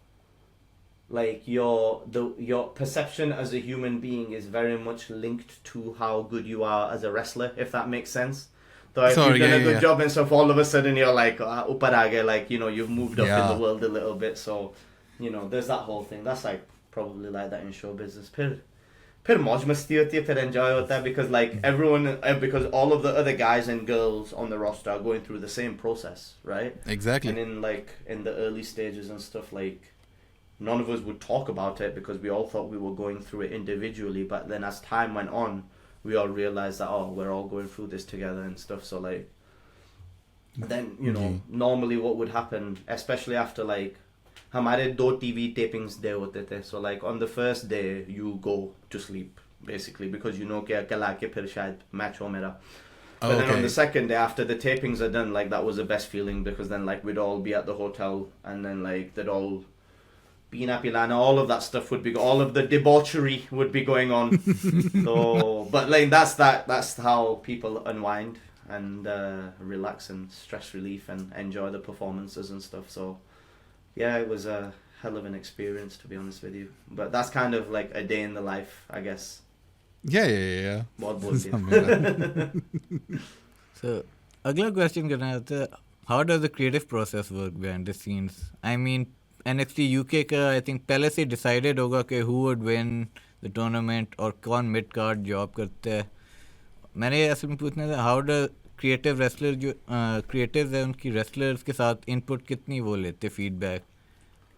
perception as a human being is very much linked to how good you are as a wrestler, if that makes sense. So if you've done a good job and stuff, all of a sudden you're like, upar aa gaye, like, you know, you've moved up in the world a little bit. So, you know, there's that whole thing. That's like probably like that in show business. Phir mauj masti hoti hai, phir enjoy hota hai, because like everyone, because all of the other guys and girls on the roster are going through the same process, right? Exactly. And in the early stages and stuff, like none of us would talk about it because we all thought we were going through it individually. But then as time went on, we all realized that, oh, we're all going through this together and stuff. So like, then, you know, normally what would happen, especially after like, हमारे 2 TV tapings day होते थे. So like on the first day you go to sleep basically, because you know कि कल आके फिर शायद match हो मेरा. But then on the second day after the tapings are done, like that was the best feeling, because then like we'd all be at the hotel, and then like they'd all Pina Pilana, all of that stuff would be, all of the debauchery would be going on. So, but like that's how people unwind and relax and stress relief and enjoy the performances and stuff. So yeah, it was a hell of an experience, to be honest with you. But that's kind of like a day in the life, I guess. Yeah. बहुत बोल दिया. So, अगला question करना था, how does the creative process work behind the scenes? I mean, NXT UK का I think पहले से decided होगा कि who would win the tournament और कौन mid card job करते हैं. मैंने ऐसे में पूछना था, how does creative wrestler जो creatives है उनकी wrestlers के साथ input कितनी वो लेते feedback.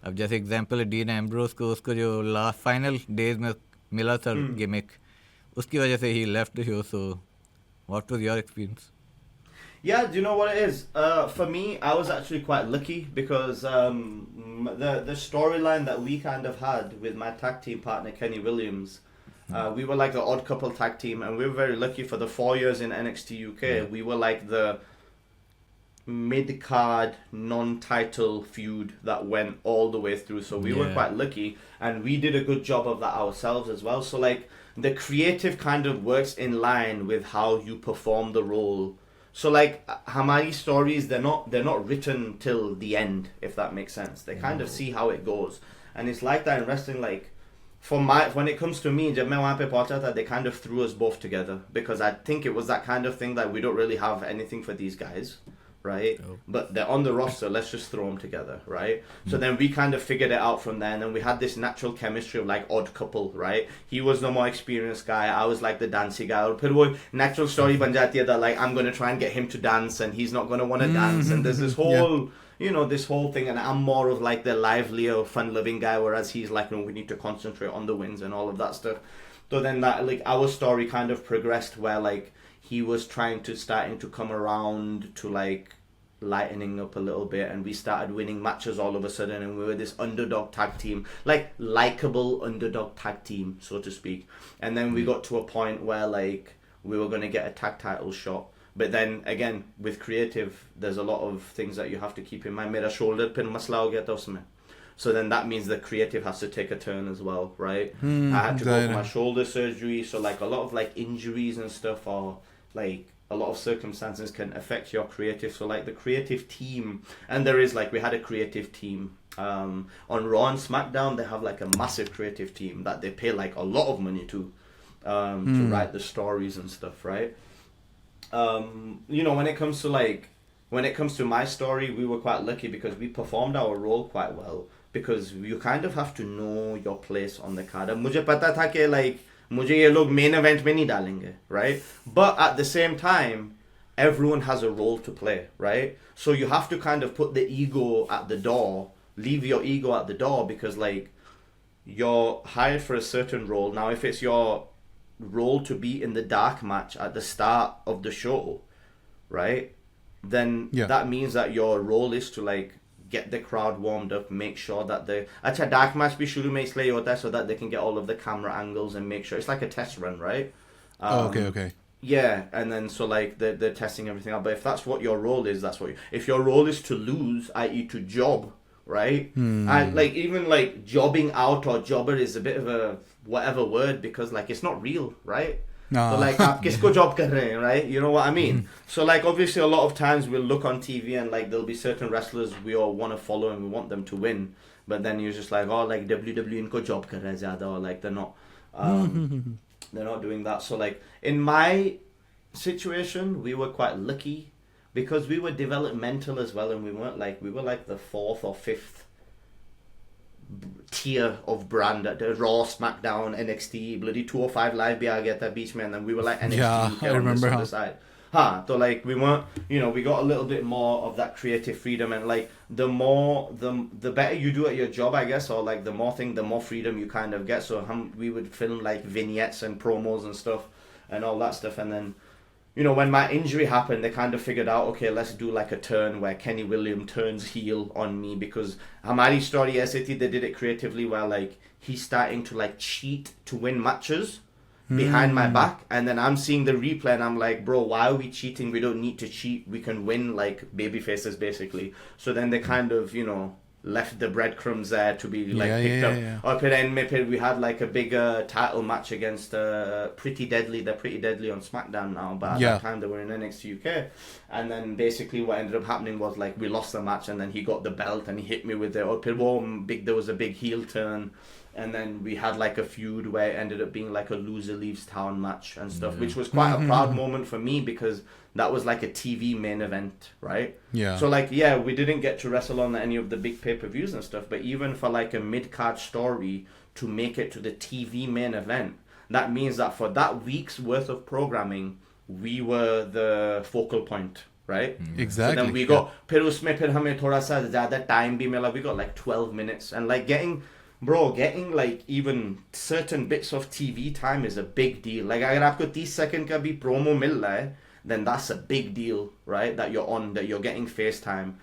अब जैसे example है डीन एम्ब्रोस को, उसको जो last final days में मिला था gimmick, उसकी वजह से he left the show. So what was your experience? Yeah, do you know what it is? For me, I was actually quite lucky because the storyline that we kind of had with my tag team partner Kenny Williams, we were like the odd couple tag team, and we were very lucky for the 4 years in NXT UK. We were like the mid-card, non-title feud that went all the way through. So we were quite lucky, and we did a good job of that ourselves as well. So like the creative kind of works in line with how you perform the role. So like Hamari stories, they're not written till the end, if that makes sense. They kind of see how it goes, and it's like that in wrestling. Like when it comes to me, जब मैं वहाँ पे पहुँचा था, they kind of threw us both together, because I think it was that kind of thing that we don't really have anything for these guys. right? But they're on the roster, let's just throw them together, right? So then we kind of figured it out from there, and then we had this natural chemistry of like odd couple, right? He was the more experienced guy, I was like the dancey guy. Or फिर वो natural story बन जाती है that like I'm going to try and get him to dance and he's not going to want to dance, and there's this whole this whole thing, and I'm more of like the livelier, fun-loving guy, whereas he's like, no, we need to concentrate on the wins and all of that stuff. So then that like our story kind of progressed where like he was starting to come around to like lightening up a little bit, and we started winning matches all of a sudden, and we were this underdog tag team, like likable underdog tag team, so to speak. And then we got to a point where like we were going to get a tag title shot. But then again, with creative, there's a lot of things that you have to keep in mind. मेरा shoulder पे मसला हो गया था उसमें. So then that means the creative has to take a turn as well, right? I had to go for my shoulder surgery, so like a lot of like injuries and stuff, or like a lot of circumstances can affect your creative. So like the creative team, and there is like, we had a creative team on Raw and SmackDown. They have like a massive creative team that they pay like a lot of money to write the stories and stuff, right? When it comes to my story, we were quite lucky because we performed our role quite well, because you kind of have to know your place on the card. मुझे पता था कि like मुझे ये लोग main event में नहीं डालेंगे, right? But at the same time, everyone has a role to play, right? So you have to kind of put the ego at the door, leave your ego at the door, because like you're hired for a certain role. Now if it's your role to be in the dark match at the start of the show, right, then that means that your role is to like get the crowd warmed up, make sure that the dark match भी शुरू में इसलिए होता है so that they can get all of the camera angles and make sure it's like a test run, right? Okay. Yeah, and then so like they're testing everything out. But if that's what your role is, that's what if your role is to lose, i.e. to job, right? And like even like jobbing out or jobber is a bit of a whatever word, because like it's not real, right? So like आप किसको job कर रहे हैं, right? You know what I mean? So like obviously a lot of times we'll look on TV and like there'll be certain wrestlers we all want to follow and we want them to win, but then you're just like, oh, like WWE इनको job कर रहे हैं ज़्यादा, or like they're not doing that. So like in my situation, we were quite lucky because we were developmental as well, and we were like the 4th or 5th tier of brand at the Raw, SmackDown, NXT, bloody 205 Live bhi aa gaya tha beech mein, and then we were like NXT UK on this other side. So like we weren't, we got a little bit more of that creative freedom, and like the better you do at your job, I guess, or like the more freedom you kind of get. So we would film like vignettes and promos and stuff and all that stuff, and then when my injury happened, they kind of figured out, okay, let's do like a turn where Kenny Williams turns heel on me, because Hamari story ऐसे थी, they did it creatively where like he's starting to like cheat to win matches behind my back, and then I'm seeing the replay and I'm like, bro, why are we cheating? We don't need to cheat. We can win like baby faces basically. So then they kind of, left the breadcrumbs there to be like picked up. Or then we had like a bigger title match against Pretty Deadly. They're Pretty Deadly on SmackDown now, but at that time they were in NXT UK. And then basically what ended up happening was like we lost the match, and then he got the belt and he hit me with it. There was a big heel turn. And then we had like a feud where it ended up being like a loser leaves town match and stuff, which was quite a proud moment for me, because that was like a TV main event, right? Yeah. So like, we didn't get to wrestle on any of the big pay-per-views and stuff, but even for like a mid-card story to make it to the TV main event, that means that for that week's worth of programming, we were the focal point, right? Exactly. So then we got, फिर उसमें फिर हमें थोड़ा सा ज़्यादा time भी मिला. We got like 12 minutes, and like getting like even certain bits of TV time is a big deal. Like अगर आपको 30 second का भी promo मिल रहा है, then that's a big deal, right? That you're getting FaceTime.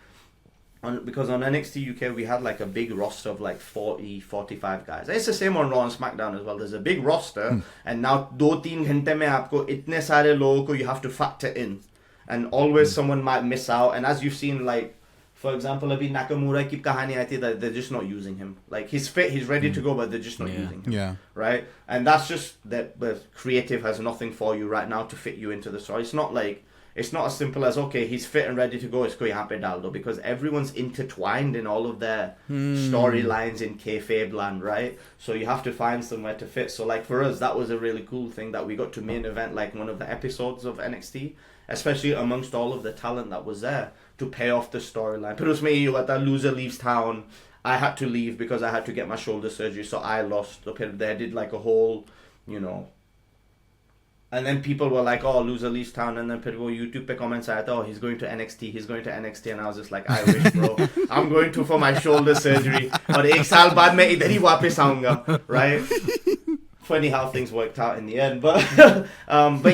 Because on NXT UK we had like a big roster of like 40-45 guys. It's the same on Raw and SmackDown as well. There's a big roster, and now 2-3 घंटे में आपको इतने सारे लोगों को you have to factor in, and always someone might miss out. And as you've seen, like for example, अभी Nakamura की कहानी आई थी that they're just not using him. Like he's fit, he's ready to go, but they're just not using him. Yeah. Right? And that's just that. But creative has nothing for you right now to fit you into the story. it's not as simple as, okay, he's fit and ready to go, isko yahan pe dal do, because everyone's intertwined in all of their storylines in kayfabe land, right? So you have to find somewhere to fit. So like for us, that was a really cool thing that we got to main event like one of the episodes of NXT, especially amongst all of the talent that was there, to pay off the storyline. But usme ye hua tha, loser leaves town. I had to leave because I had to get my shoulder surgery, so I lost. They did like a whole, you know. And then people were like, oh, loser leaves town. And then people YouTube pe comments aaya tha, oh, he's going to NXT, he's going to NXT. And I was just like, I wish, bro. I'm going to for my shoulder surgery. Aur ek saal baad main idhar hi wapas aaunga, right? Funny how things worked out in the end, but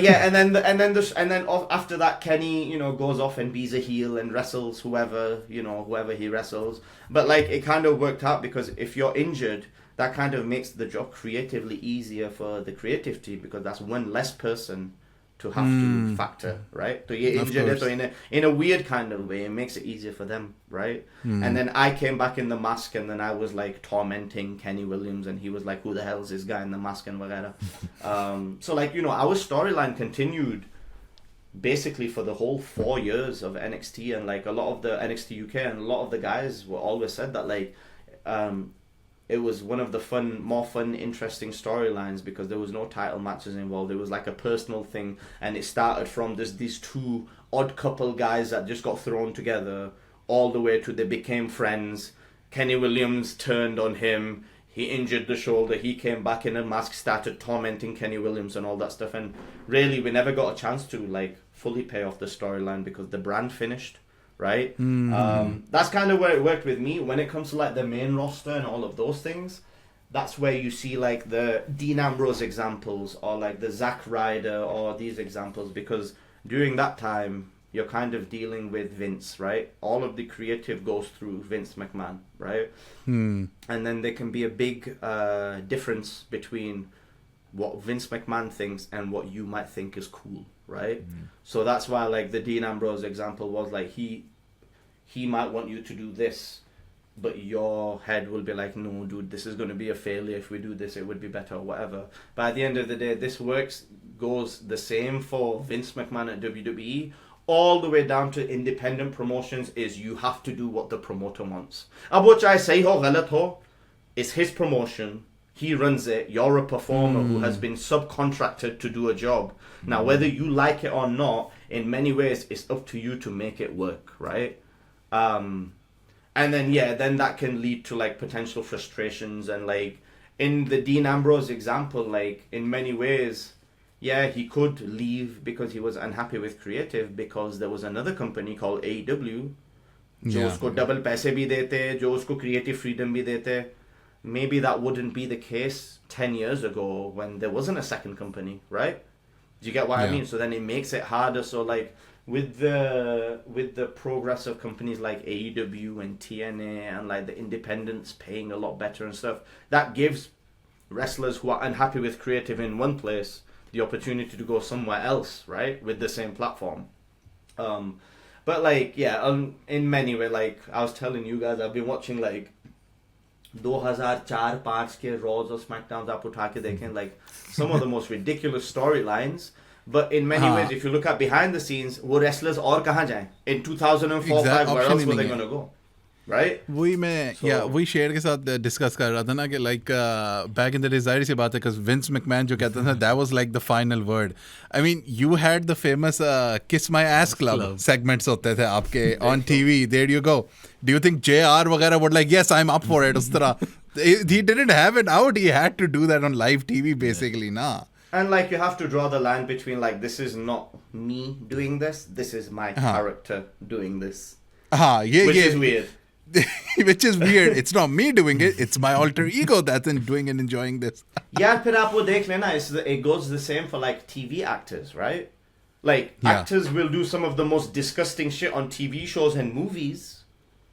yeah, and then after that, Kenny, you know, goes off and bees a heel and wrestles whoever he wrestles. But like it kind of worked out because if you're injured, that kind of makes the job creatively easier for the creative team, because that's one less person to have to factor, right? So you're injured, so in a weird kind of way, it makes it easier for them, right? And then I came back in the mask, and then I was like tormenting Kenny Williams, and he was like, who the hell is this guy in the mask and whatever. So like, you know, our storyline continued basically for the whole 4 years of NXT, and like a lot of the NXT UK and a lot of the guys were always said that like it was one of the more fun, interesting storylines because there was no title matches involved. It was like a personal thing, and it started from these two odd couple guys that just got thrown together all the way to they became friends. Kenny Williams turned on him. He injured the shoulder. He came back in a mask, started tormenting Kenny Williams and all that stuff. And really, we never got a chance to like fully pay off the storyline because the brand finished. Right? That's kind of where it worked with me. When it comes to like the main roster and all of those things, that's where you see like the Dean Ambrose examples or like the Zack Ryder or these examples, because during that time you're kind of dealing with Vince, right? All of the creative goes through Vince McMahon, right? And then there can be a big difference between what Vince McMahon thinks and what you might think is cool, right? So that's why like the Dean Ambrose example was like he might want you to do this, but your head will be like, no dude, this is going to be a failure. If we do this, it would be better or whatever. But at the end of the day, this goes the same for Vince McMahon at WWE all the way down to independent promotions. Is you have to do what the promoter wants. Ab wo chahe sahi ho galat ho, it's his promotion. He runs it. You're a performer who has been subcontracted to do a job. Now, whether you like it or not, in many ways, it's up to you to make it work, right? And then, then that can lead to, like, potential frustrations. And, like, in the Dean Ambrose example, like, in many ways, yeah, he could leave because he was unhappy with creative because there was another company called AEW, jo usko double paise bhi dete, jo usko creative freedom bhi dete. Maybe that wouldn't be the case 10 years ago when there wasn't a second company, right? Do you get what I mean? So then it makes it harder. So like with the progress of companies like AEW and TNA and like the independents paying a lot better and stuff, that gives wrestlers who are unhappy with creative in one place the opportunity to go somewhere else, right? With the same platform. But like, in many ways, like I was telling you guys, I've been watching like 2004-5 के Raws और SmackDowns आप उठा के देखें, like some of the most ridiculous storylines, but in many ways if you look at behind the scenes, वो wrestlers और कहाँ जाएं in 2004-5, where else were they gonna go, right? वही मैं वही शेयर के साथ डिस्कस कर रहा था ना कि like back in the day जाहिर सी बात है because Vince McMahon जो कहता था that was like the final word. I mean you had the famous Kiss My Ass Club segments होते थे आपके on TV. There you go. Do you think JR वगैरह would like yes I'm up for it उस तरह? He didn't have it out. He had to do that on live TV basically, nah. And like you have to draw the line between like this is not me doing this is my character doing this. Which is weird. Which is weird. It's not me doing it. It's my alter ego that's doing and enjoying this. Yeah, फिर आप वो देख लेना. It goes the same for like TV actors, right? Like actors will do some of the most disgusting shit on TV shows and movies,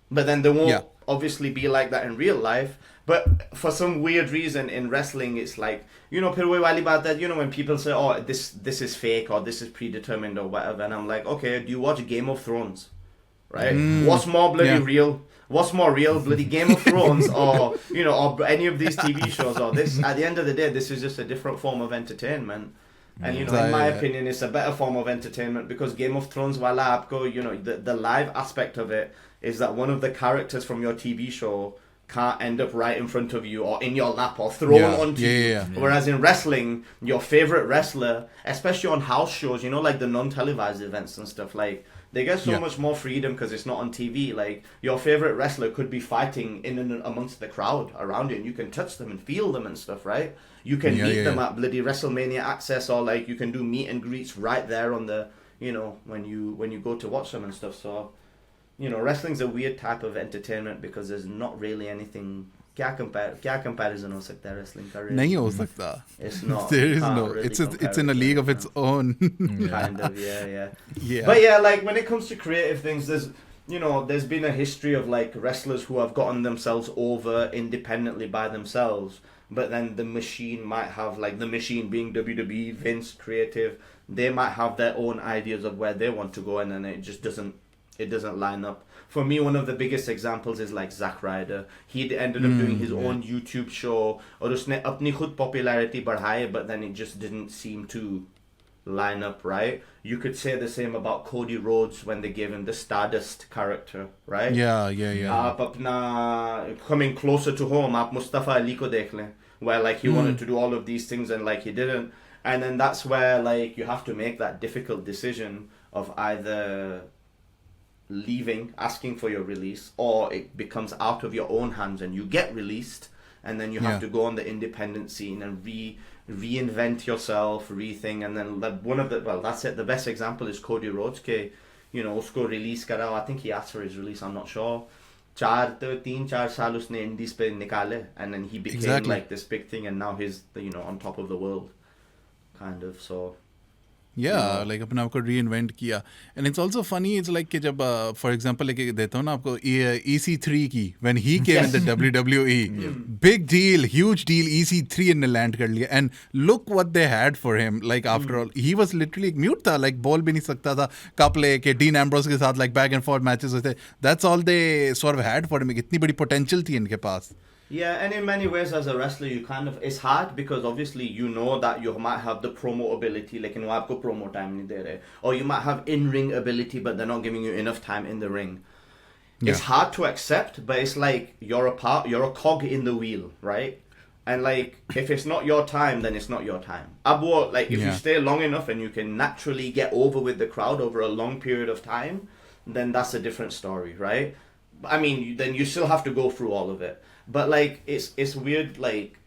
but then they won't obviously be like that in real life. But for some weird reason in wrestling, it's like, you know, फिर वही वाली बात that, you know, when people say, oh, this is fake or this is predetermined or whatever, and I'm like, okay, do you watch Game of Thrones? Right? What's more bloody real? What's more real, bloody Game of Thrones or, you know, or any of these TV shows or this? At the end of the day, this is just a different form of entertainment. And in my opinion, it's a better form of entertainment because Game of Thrones, wala aapko, the live aspect of it is that one of the characters from your TV show can't end up right in front of you or in your lap or thrown onto you. Whereas in wrestling, your favorite wrestler, especially on house shows, like the non-televised events and stuff, like they get so much more freedom because it's not on TV. Like your favorite wrestler could be fighting in and amongst the crowd around you, and you can touch them and feel them and stuff, right? You can meet them at bloody WrestleMania Access, or like you can do meet and greets right there on the, when you go to watch them and stuff. So, wrestling's a weird type of entertainment because there's not really anything. क्या comparison हो सकता है wrestling का? नहीं हो सकता. It's not. There is no. Really it's in a league of its own. Kind of, yeah. But yeah, like when it comes to creative things, there's been a history of like wrestlers who have gotten themselves over independently by themselves, but then the machine might have, like the machine being WWE, Vince, creative, they might have their own ideas of where they want to go, and then it just doesn't line up. For me, one of the biggest examples is like Zack Ryder. He ended up doing his own YouTube show, और उसने अपनी खुद popularity बढ़ाई, but then it just didn't seem to line up, right? You could say the same about Cody Rhodes when they gave him the Stardust character, right? Yeah. आप अपना coming closer to home, आप Mustafa Ali को देख लें, where like he wanted to do all of these things and like he didn't, and then that's where like you have to make that difficult decision of either leaving, asking for your release, or it becomes out of your own hands and you get released, and then you have to go on the independent scene and reinvent yourself, rethink, and then that's it. The best example is Cody Rhodes ke, usko release kara, I think he asked for his release, I'm not sure. 3-4 साल उसने indies पे निकाले, and then he became like this big thing, and now he's on top of the world, kind of. So like अपने आप को reinvent किया. And it's also funny, it's like कि जब for example like देता हूँ ना आपको EC3 की, when he came in the WWE, big deal, huge deal, EC3 ने land कर लिया, and look what they had for him. Like after all, he was literally mute था, like ball भी नहीं सकता था, cup लेके Dean Ambrose के साथ like back and forth matches होते. That's all they sort of had for him. इतनी बड़ी potential थी इनके पास. Yeah, and in many ways as a wrestler, you it's hard because obviously that you might have the promo ability, like aapko promo time nahi de rahe, or you might have in-ring ability, but they're not giving you enough time in the ring. Yeah. It's hard to accept, but it's like you're a cog in the wheel, right? And like if it's not your time, then it's not your time. If you stay long enough and you can naturally get over with the crowd over a long period of time, then that's a different story, right? I mean, then you still have to go through all of it. But like it's weird, like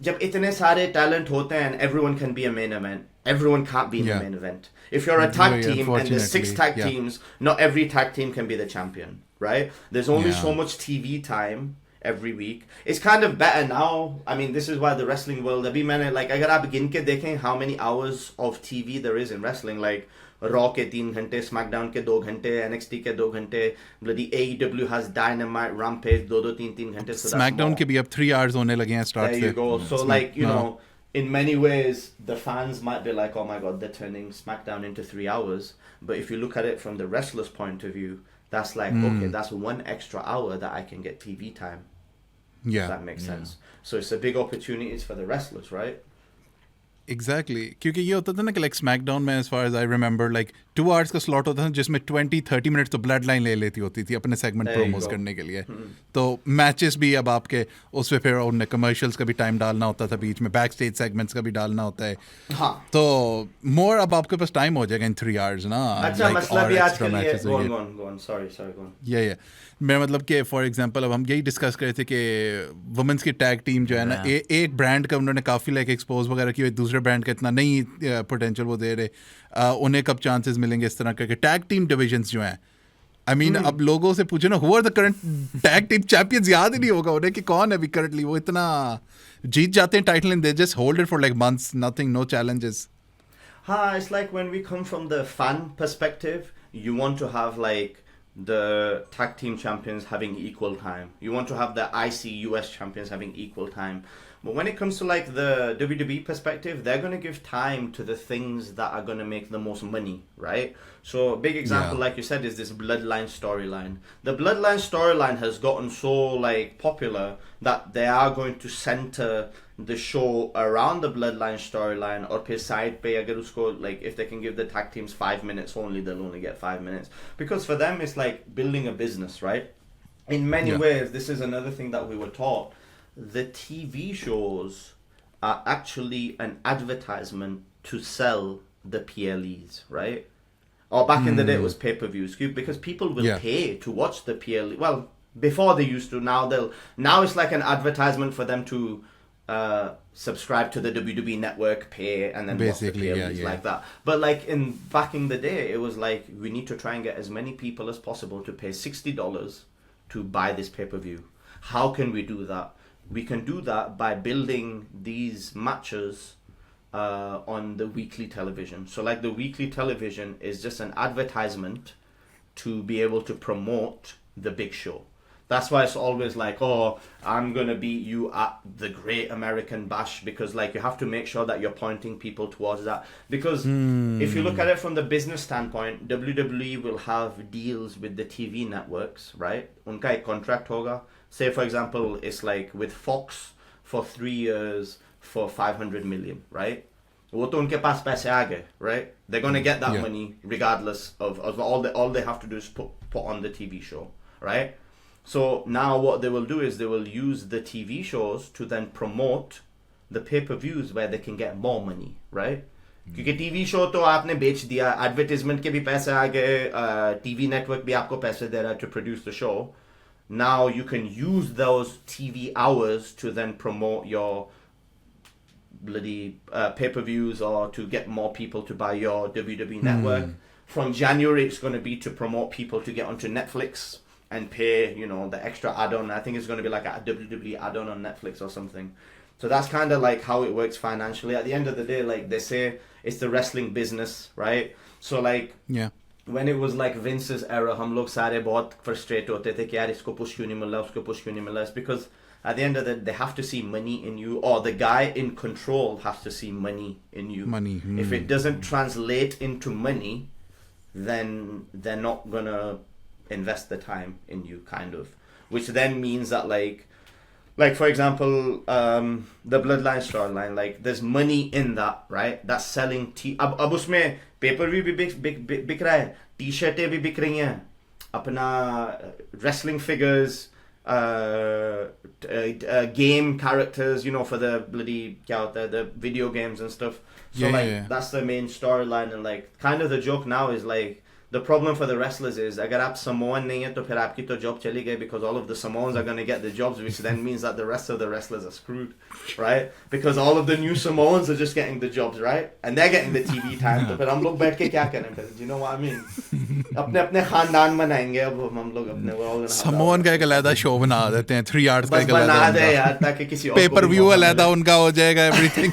जब इतने सारे talent होते हैं and everyone can be a main event, everyone can't be in the main event. If you're a tag team and there's 6 tag teams, not every tag team can be the champion, right? There's only so much TV time every week. It's kind of better now. I mean, this is why the wrestling world, अभी मैंने like अगर आप गिन के देखें how many hours of TV there is in wrestling, like Raw के 3 घंटे, SmackDown के 2 घंटे, NXT के 2 घंटे, bloody AEW has Dynamite, Rampage 2-3 घंटे. So SmackDown के भी अब 3 hours होने लगे हैं start से. There you go. So like in many ways, the fans might be like, oh my god, they're turning SmackDown into 3 hours. But if you look at it from the wrestler's point of view, that's like okay, that's 1 extra hour that I can get TV time. Yeah, if that makes sense. So it's a big opportunities for the wrestlers, right? Exactly. क्योंकि ये होता था ना कि like SmackDown में as far as I remember like 2 hours का slot होता था जिसमें 20-30 minutes तो Bloodline ले लेती होती थी अपने segment promos करने के लिए. तो matches भी अब आपके उसमें फिर उन्हें commercials का भी time डालना होता था बीच में, backstage segments का भी डालना होता है. तो more अब आपके पास time हो जाएगा in 3 hours ना. अच्छा मतलब ये आजकल ये go on sorry go on. Yeah. मेरा मतलब कि फॉर एग्जांपल अब हम यही डिस्कस कर रहे थे कि वुमेन्स की टैग टीम जो है ना एक ब्रांड का उन्होंने काफ़ी लाइक एक्सपोज वगैरह किया, दूसरे ब्रांड का इतना नहीं पोटेंशियल वो दे रहे, उन्हें कब चांसेस मिलेंगे इस तरह करके. टैग टीम डिविजन्स जो हैं, आई मीन अब लोगों से पूछो ना who are the current tag team champions, याद ही नहीं होगा उन्हें कि कौन है अभी करंटली. वो इतना जीत जाते हैं title and they just hold it for like months, nothing, no challenges. हाँ, it's like when we come from the fan perspective, you want to have like the tag team champions having equal time. You want to have the IC US champions having equal time. But when it comes to like the WWE perspective, they're going to give time to the things that are going to make the most money, right? So a big example, like you said, is this Bloodline storyline. The Bloodline storyline has gotten so like popular that they are going to center the show around the Bloodline storyline, or pe side pe agar usko, like if they can give the tag teams 5 minutes only, they'll only get 5 minutes, because for them it's like building a business, right? In many ways, this is another thing that we were taught. The TV shows are actually an advertisement to sell the PLEs, right? Or back in the day it was pay-per-views, because people will pay to watch the PLE. Well, before they used to, now it's like an advertisement for them to subscribe to the WWE network, pay, and then basically watch the PLEs like that. But like back in the day, it was like, we need to try and get as many people as possible to pay $60 to buy this pay-per-view. How can we do that? We can do that by building these matches on the weekly television. So like the weekly television is just an advertisement to be able to promote the big show. That's why it's always like, oh, I'm going to beat you at the Great American Bash, because like you have to make sure that you're pointing people towards that. Because if you look at it from the business standpoint, WWE will have deals with the TV networks, right? Unka ek contract hoga. Say, for example, it's like with Fox for 3 years for 500 million, right? वो तो उनके पास पैसे आ गए, right? They're going to get that money regardless of all they have to do is put on the TV show, right? So now what they will do is they will use the TV shows to then promote the pay-per-views where they can get more money, right? क्योंकि TV show तो आपने बेच दिया, advertisement के भी पैसे आ गए, TV network भी आपको पैसे दे रहा है to produce the show. Now you can use those TV hours to then promote your bloody pay-per-views, or to get more people to buy your WWE network. From January, it's going to be to promote people to get onto Netflix and pay, you know, the extra add-on. I think it's going to be like a WWE add-on on Netflix or something. So that's kind of like how it works financially. At the end of the day, like they say, it's the wrestling business, right? So like, when it was like Vince's era, हम लोग सारे बहुत frustrated होते थे कि यार इसको push क्यों नहीं मिल रहा, उसको push क्यों नहीं मिल रहा. It's because at the end of the day, they have to see money in you, or the guy in control has to see money in you. If it doesn't translate into money, then they're not gonna invest the time in you, kind of. Which then means that like for example, the Bloodline storyline, like there's money in that, right? That's selling अब उसमें pay-per-view भी बिक रहा है, t-shirटें भी बिक रही हैं, अपना wrestling figures, game characters, you know, for the bloody the video games and stuff. So that's the main storyline, and like kind of the joke now is like, the problem for the wrestlers is अगर आप Samoan नहीं हैं तो फिर आपकी तो job चली गई, because all of the Samoans are going to get the jobs, which then means that the rest of the wrestlers are screwed, right? Because all of the new Samoans are just getting the jobs, right? And they're getting the TV time. तो फिर हम लोग बैठ के क्या करें फिर? Do you know what I mean? अपने अपने खानदान बनाएंगे अब हम लोग अपने. Samoan का एक अलग शो बना देते हैं, 3 hours का एक अलग बना दे यार, ताकि किसी और पेपर व्यू अलग उनका हो जाएगा, everything.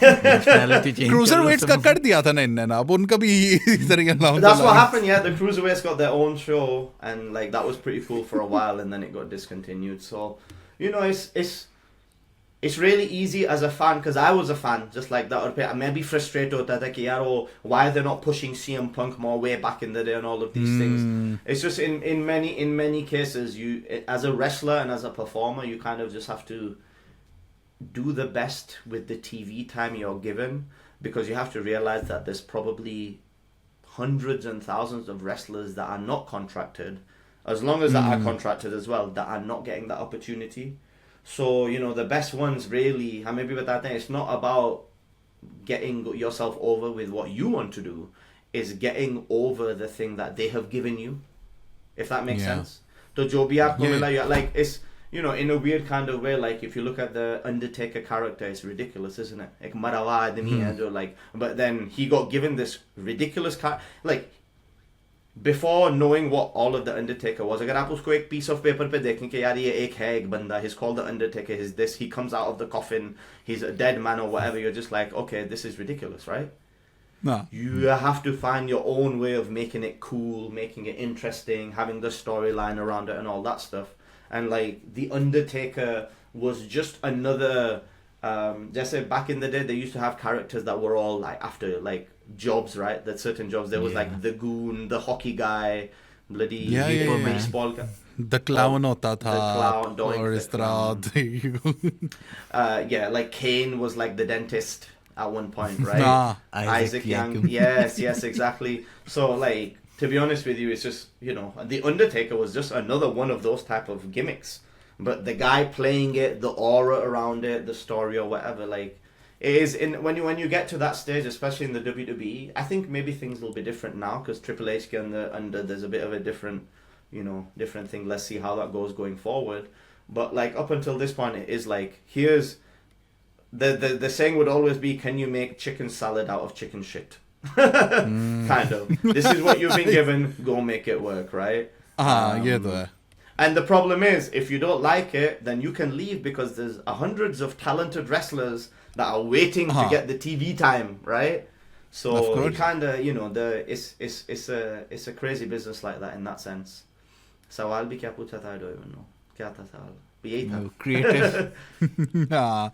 Cruiserweights का कर दिया था ना इनने ना, अब उनका भी इस तरह का. That's what happened, yeah. The Cruiserweights got their own show, and like that was pretty cool for a while, and then it got discontinued. So, you know, it's really easy as a fan, because I was a fan just like that. Or maybe frustrated hota tha ki yaar, why they're not pushing CM Punk more way back in the day and all of these things. It's just in many cases, you as a wrestler and as a performer, you kind of just have to do the best with the TV time you're given, because you have to realize that there's probably hundreds and thousands of wrestlers that are not contracted, as long as that are contracted as well, that are not getting that opportunity. So, you know, the best ones really, it's not about getting yourself over with what you want to do, is getting over the thing that they have given you, if that makes sense. So jo bhi aapko mila, like, it's, you know, in a weird kind of way, like if you look at the Undertaker character, it's ridiculous, isn't it? Like marawa admi hai jo, like, but then he got given this ridiculous like, before knowing what all of the Undertaker was, agar aap usko ek piece of paper pe dekhen ki yaar ye ek hai ek banda, he's called the Undertaker, he's this, he comes out of the coffin, he's a dead man or whatever, you're just like, okay, this is ridiculous, right? No. You have to find your own way of making it cool, making it interesting, having the storyline around it and all that stuff. And like the Undertaker was just another Just say back in the day, they used to have characters that were all like after like jobs, right? That certain jobs. There was like the goon, the hockey guy, bloody baseball guy. The clown hota tha. The clown, Doink Or the is tarah, there you go. yeah, like Kane was like the dentist at one point, right? Isaac Young. Yes, exactly. So like, to be honest with you, it's just, you know, The Undertaker was just another one of those type of gimmicks. But the guy playing it, the aura around it, the story or whatever, like, it is when you get to that stage, especially in the WWE, I think maybe things will be different now because Triple H under there's a bit of a different thing. Let's see how that goes going forward. But like up until this point, it is like, here's the saying would always be, can you make chicken salad out of chicken shit? Kind of. This is what you've been given. Go make it work, right? Yeah. And the problem is, if you don't like it, then you can leave because there's hundreds of talented wrestlers that are waiting to get the TV time, right? So it kind of, you know, it's a crazy business like that in that sense. Sawal bhi kya pucha tha, I don't even know. Kya tha sawal? Bhi yahi tha. Creative.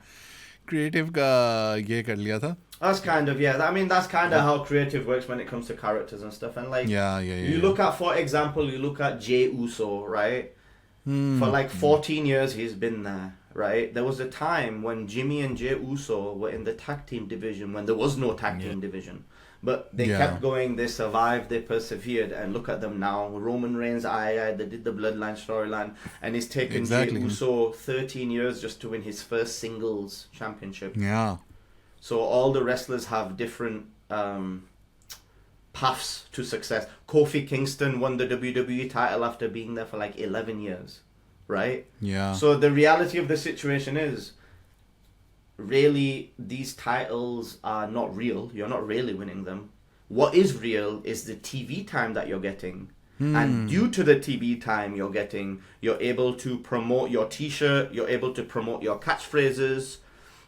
Creative ka ye kar liya tha. That's kind of, I mean, that's kind of how creative works when it comes to characters and stuff. And like, you look at, for example, you look at Jey Uso, right? For like 14 years, he's been there, right? There was a time when Jimmy and Jey Uso were in the tag team division when there was no tag team division. But they kept going, they survived, they persevered, and look at them now. Roman Reigns, they did the Bloodline storyline, and it's taken Jey Uso 13 years just to win his first singles championship. Yeah. So all the wrestlers have different paths to success. Kofi Kingston won the WWE title after being there for like 11 years, right? Yeah. So the reality of the situation is, really, these titles are not real. You're not really winning them. What is real is the TV time that you're getting. And due to the TV time you're getting, you're able to promote your t-shirt, you're able to promote your catchphrases,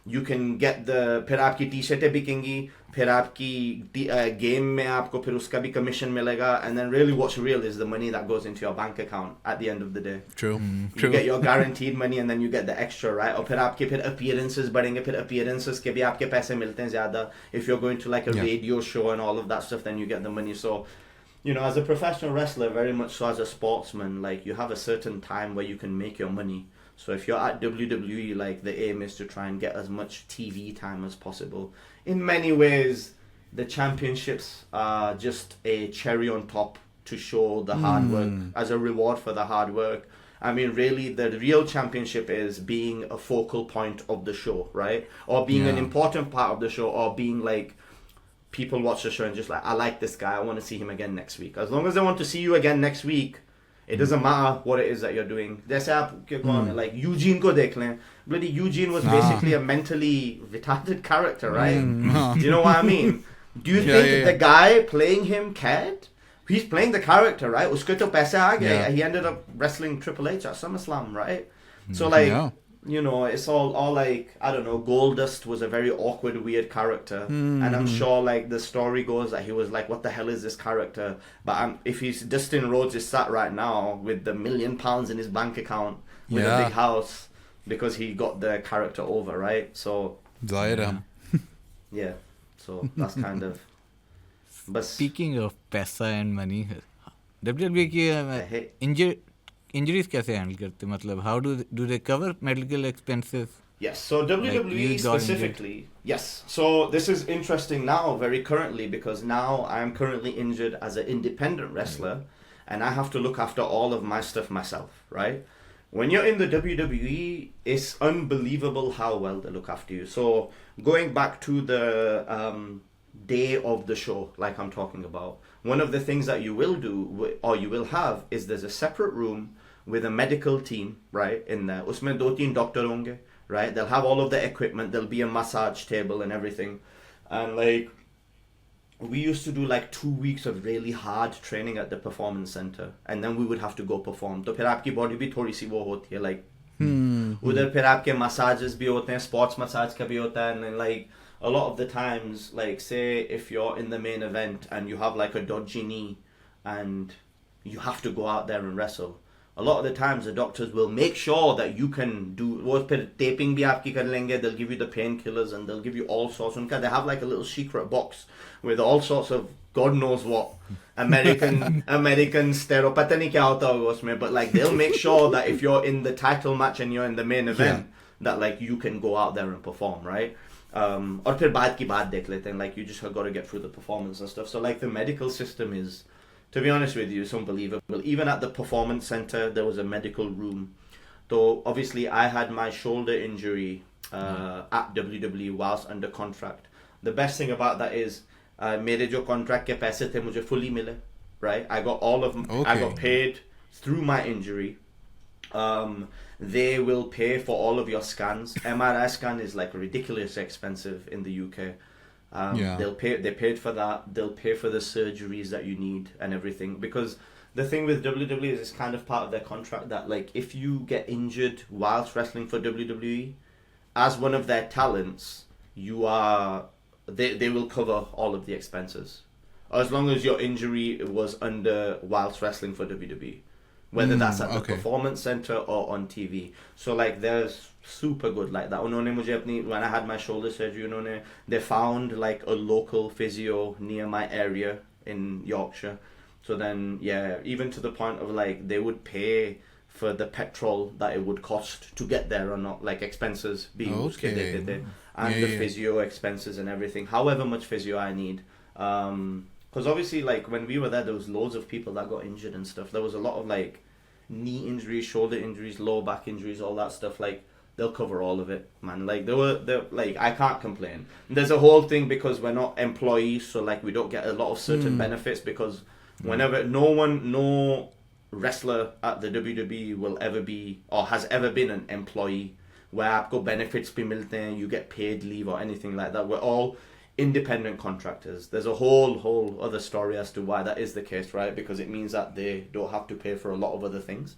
you can get the, फिर आपकी t-shirटें बिकेंगी, फिर आपकी game में आपको फिर उसका भी commission मिलेगा, and then really what's real is the money that goes into your bank account at the end of the day. True. You get your guaranteed money and then you get the extra, right? और फिर आपके फिर appearances बढ़ेंगे, फिर appearances के भी आपके पैसे मिलते हैं ज़्यादा. If you're going to like a radio show and all of that stuff, then you get the money. So, you know, as a professional wrestler, very much so as a sportsman, like you have a certain time where you can make your money. So if you're at WWE, like the aim is to try and get as much TV time as possible. In many ways, the championships are just a cherry on top to show the hard work, as a reward for the hard work. I mean, really, the real championship is being a focal point of the show, right? Or being an important part of the show, or being like, people watch the show and just like, I like this guy, I want to see him again next week. As long as they want to see you again next week, it doesn't matter what it is that you're doing. There's like Eugene ko dekh lein. Bloody Eugene was basically a mentally retarded character, right? Do you know what I mean? Do you think the guy playing him cared? He's playing the character, right? Usko to paise aa gaya. He ended up wrestling Triple H at SummerSlam, right? So like, you know, it's all like, I don't know, Goldust was a very awkward, weird character. And I'm sure like the story goes that he was like, what the hell is this character? But if he's, Dustin Rhodes is sat right now with the £1 million in his bank account with a big house because he got the character over, right? So, yeah, so that's kind of... But speaking of paisa and money, WWE की injuries कैसे handle करते, मतलब how do they cover medical expenses? Yes, so WWE specifically, yes. So this is interesting now, very currently, because now I am currently injured as an independent wrestler, and I have to look after all of my stuff myself, right? When you're in the WWE, it's unbelievable how well they look after you. So going back to the day of the show, like I'm talking about, one of the things that you will do, or you will have, is there's a separate room with a medical team, right, in there. Usme 2-3 doctor honge, right? They'll have all of the equipment. There'll be a massage table and everything. And like, we used to do like 2 weeks of really hard training at the performance center, and then we would have to go perform. तो फिर आपकी body भी थोड़ी सी वो होती है, like उधर फिर आपके massages भी होते हैं, sports massage का भी होता है, and then like a lot of the times, like say if you're in the main event and you have like a dodgy knee and you have to go out there and wrestle, a lot of the times the doctors will make sure that you can do वो फिर taping भी आपकी कर लेंगे. They'll give you the painkillers and they'll give you all sorts. They have like a little secret box with all sorts of God knows what American steroid. पता नहीं क्या होता होगा उसमें, but like they'll make sure that if you're in the title match and you're in the main event, that like you can go out there and perform, right? और फिर बाद की बात देख लेते हैं. Like you just got to get through the performance and stuff. So like the medical system is, to be honest with you, it's unbelievable. Even at the performance center, there was a medical room. So obviously, I had my shoulder injury at WWE whilst under contract. The best thing about that is, मेरे जो contract के पैसे थे मुझे fully मिले, right? I got I got paid through my injury. They will pay for all of your scans. MRI scan is like ridiculously expensive in the UK. They paid for that. They'll pay for the surgeries that you need and everything, because the thing with WWE is it's kind of part of their contract that like if you get injured whilst wrestling for WWE as one of their talents, they will cover all of the expenses as long as your injury was under whilst wrestling for WWE, whether that's at the performance center or on TV. So like there's super good like that. उन्होंने मुझे अपनी, when I had my shoulder surgery, they found like a local physio near my area in Yorkshire. So then even to the point of like they would pay for the petrol that it would cost to get there or not, like expenses being and the physio expenses and everything, however much physio I need. Because obviously like when we were there was loads of people that got injured and stuff. There was a lot of like knee injuries, shoulder injuries, lower back injuries, all that stuff. Like they'll cover all of it, man. Like they're like, I can't complain. There's a whole thing because we're not employees, so like we don't get a lot of certain benefits, because whenever no wrestler at the WWE will ever be or has ever been an employee where आपको benefits भी मिलते हैं, you get paid leave or anything like that. We're all independent contractors. There's a whole other story as to why that is the case, right? Because it means that they don't have to pay for a lot of other things.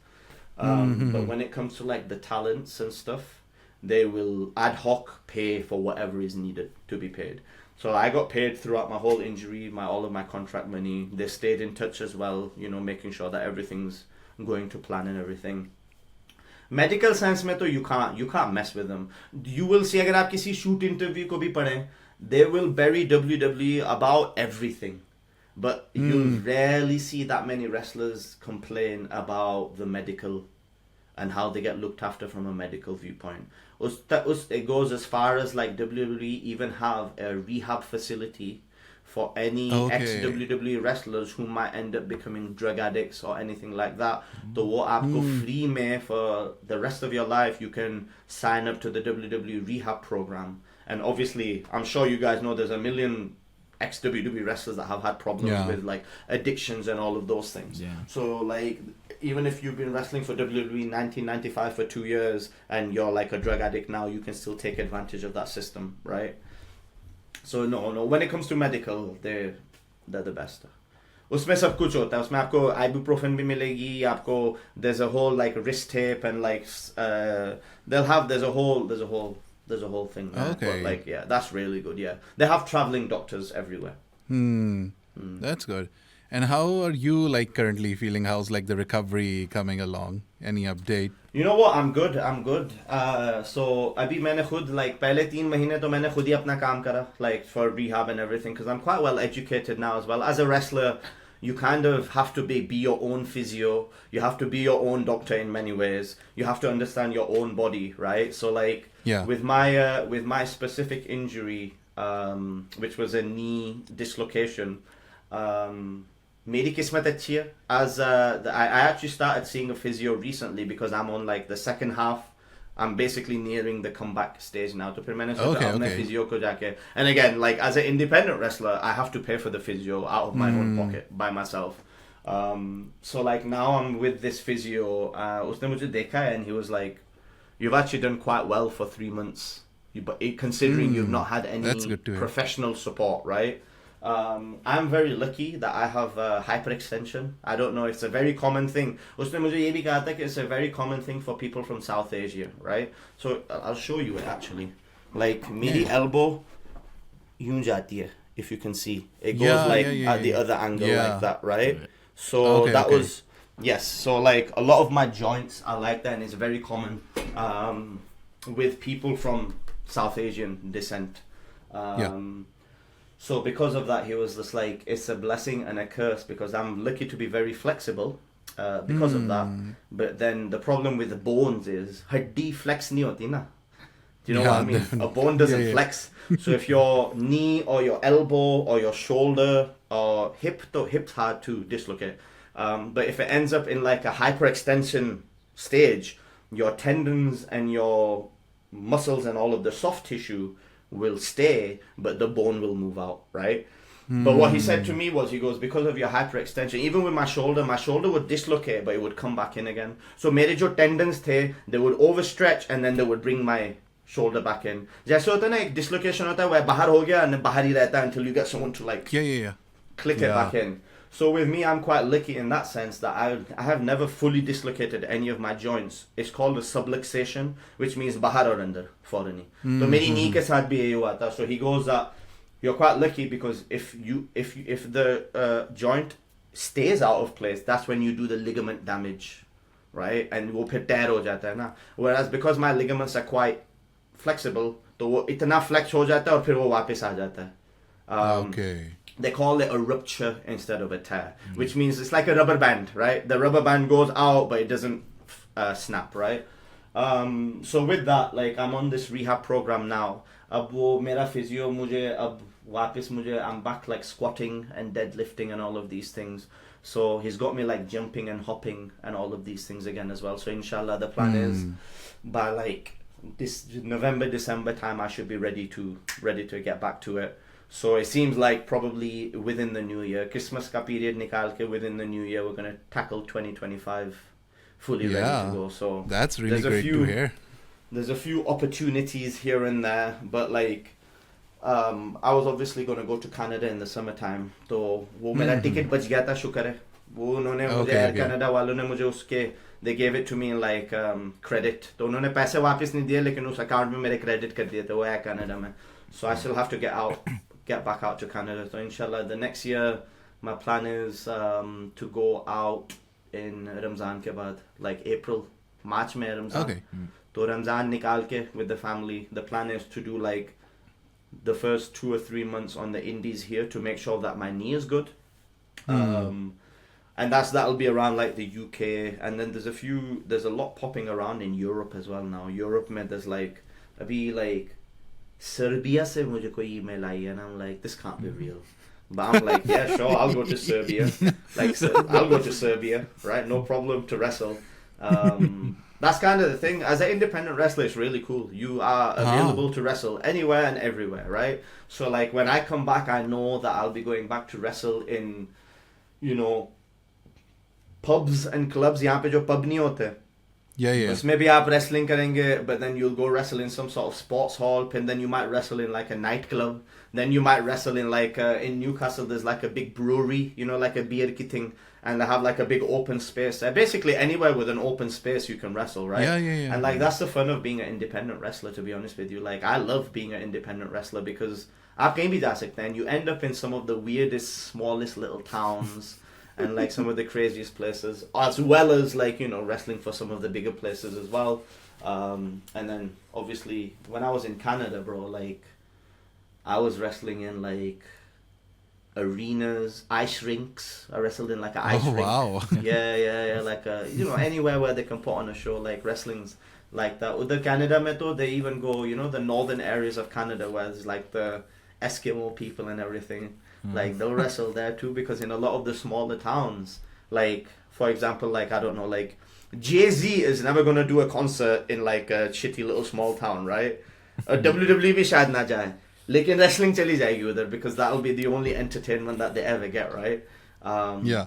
But when it comes to like the talents and stuff, they will ad hoc pay for whatever is needed to be paid. So I got paid throughout my whole injury, all of my contract money. They stayed in touch as well, making sure that everything's going to plan and everything. Medical science में तो you can't mess with them. You will see, अगर आप किसी shoot interview को भी पढ़ें, they will bury WWE about everything. But you'll rarely see that many wrestlers complain about the medical and how they get looked after from a medical viewpoint. It goes as far as like WWE even have a rehab facility for any ex-WWE wrestlers who might end up becoming drug addicts or anything like that. So what आपको free में for the rest of your life, you can sign up to the WWE rehab program. And obviously, I'm sure you guys know there's a million ex-WWE wrestlers that have had problems with like addictions and all of those things. Yeah. So like, even if you've been wrestling for WWE 1995 for 2 years and you're like a drug addict now, you can still take advantage of that system, right? So no, when it comes to medical, they're the best. उसमें सब कुछ होता है. उसमें आपको ibuprofen भी मिलेगी, आपको there's a whole like wrist tape and like there's a whole thing there. But like that's really good. They have traveling doctors everywhere. That's good. And how are you like currently feeling? How's like the recovery coming along? Any update? You know what? I'm good. So अभी मैंने खुद like पहले 3 महीने तो मैंने खुद ही अपना काम करा, like for rehab and everything, because I'm quite well educated now as well. As a wrestler, you kind of have to be your own physio. You have to be your own doctor in many ways. You have to understand your own body, right? So like with my specific injury, which was a knee dislocation, मेरी किस्मत अच्छी है. I actually started seeing a physio recently because I'm on like the second half. I'm basically nearing the comeback stage now. तो फिर मैंने सोचा अपने physio को जाके, and again like as an independent wrestler, I have to pay for the physio out of my own pocket by myself. So like now I'm with this physio. उसने मुझे देखा and he was like, "You've actually done quite well for 3 months, but considering you've not had any professional support, right?" I'm very lucky that I have hyperextension. I don't know, it's a very common thing. उसने मुझे ये भी कहा था कि it's a very common thing for people from South Asia, right? So I'll show you it actually. Like मेरी elbow यूं जाती है, if you can see. It goes at the other angle like that, right? So Yes, so like a lot of my joints are like that, and it's very common with people from South Asian descent. So because of that, he was just like, it's a blessing and a curse because I'm lucky to be very flexible because of that. But then the problem with the bones is haddi flex nahi hoti na. Do you know what I mean? Definitely. A bone doesn't flex. So if your knee or your elbow or your shoulder or hip's hard to dislocate. But if it ends up in like a hyperextension stage, your tendons and your muscles and all of the soft tissue will stay, but the bone will move out, right? But what he said to me was, he goes, because of your hyperextension, even with my shoulder would dislocate, but it would come back in again. So mere jo tendons the, they would overstretch and then they would bring my shoulder back in. जैसे होता है ना एक dislocation होता है वह बाहर हो गया and बाहर ही रहता है until you get someone to like click it back in. So with me, I'm quite lucky in that sense that I have never fully dislocated any of my joints. It's called a subluxation, which means bahar or under, foreign. So meri knee ke saath bhi yahi hua tha. So he goes that you're quite lucky because if the joint stays out of place, that's when you do the ligament damage, right? And wo phir tear ho jata hai na. Whereas because my ligaments are quite flexible, to wo itna flex ho jata hai aur phir wo वापस आ जाता है. Okay. They call it a rupture instead of a tear, which means it's like a rubber band, right? The rubber band goes out, but it doesn't snap, right? So with that, like I'm on this rehab program now. Ab wo mera physio mujhe ab वापस मुझे I'm back like squatting and deadlifting and all of these things. So he's got me like jumping and hopping and all of these things again as well. So inshallah the plan is by like this November, December time I should be ready to get back to it. So it seems like probably within the new year, Christmas ka period nikal ke within the new year, we're going to tackle 2025 fully ready to go. So that's really great to hear. There's a few opportunities here and there, but like I was obviously going to go to Canada in the summertime. So wo mera ticket bach gaya tha, shukar hai. वो उन्होंने मुझे Air Canada वालों ने मुझे उसके they gave it to me in like credit. तो उन्होंने पैसे वापस नहीं दिए लेकिन उस account में मेरे credit कर दिए थे वो Air Canada में. So I still have to get back out to Canada. So inshallah the next year my plan is to go out in Ramzan ke baad, like April, March mein Ramzan. Okay. So Ramzan nikal ke with the family. The plan is to do like the first 2 or 3 months on the indies here to make sure that my knee is good. And that'll be around like the UK, and then there's a lot popping around in Europe as well now. Europe mein there's like Serbia se mujhe koi email aayi and I'm like, this can't be real. But I'm like, yeah, sure, I'll go to Serbia. I'll go to Serbia, right? No problem to wrestle. That's kind of the thing. As an independent wrestler, it's really cool. You are available to wrestle anywhere and everywhere, right? So like when I come back, I know that I'll be going back to wrestle in, pubs and clubs. यहाँ पे जो pub नहीं होते. Yeah. Maybe आप wrestling करेंगे, but then you'll go wrestle in some sort of sports hall, and then you might wrestle in like a nightclub. Then you might wrestle in like in Newcastle. There's like a big brewery, like a beer thing, and they have like a big open space. Basically anywhere with an open space you can wrestle, right? Yeah. And like that's the fun of being an independent wrestler. To be honest with you, like I love being an independent wrestler because आप कहीं भी जा सकते हैं. You end up in some of the weirdest, smallest little towns. And like some of the craziest places, as well as like wrestling for some of the bigger places as well. And then obviously when I was in Canada, bro, like I was wrestling in like arenas, ice rinks. I wrestled in like an ice rink. Wow. Yeah, like anywhere where they can put on a show, like wrestling's like that. Udhar Canada mein to they even go, the northern areas of Canada where there's like the Eskimo people and everything. Like they'll wrestle there too, because in a lot of the smaller towns, like for example, like I don't know, like Jay-Z is never gonna do a concert in like a shitty little small town, right? WWE भी शायद ना जाए, लेकिन wrestling चली जाएगी उधर, because that'll be the only entertainment that they ever get, right? Yeah.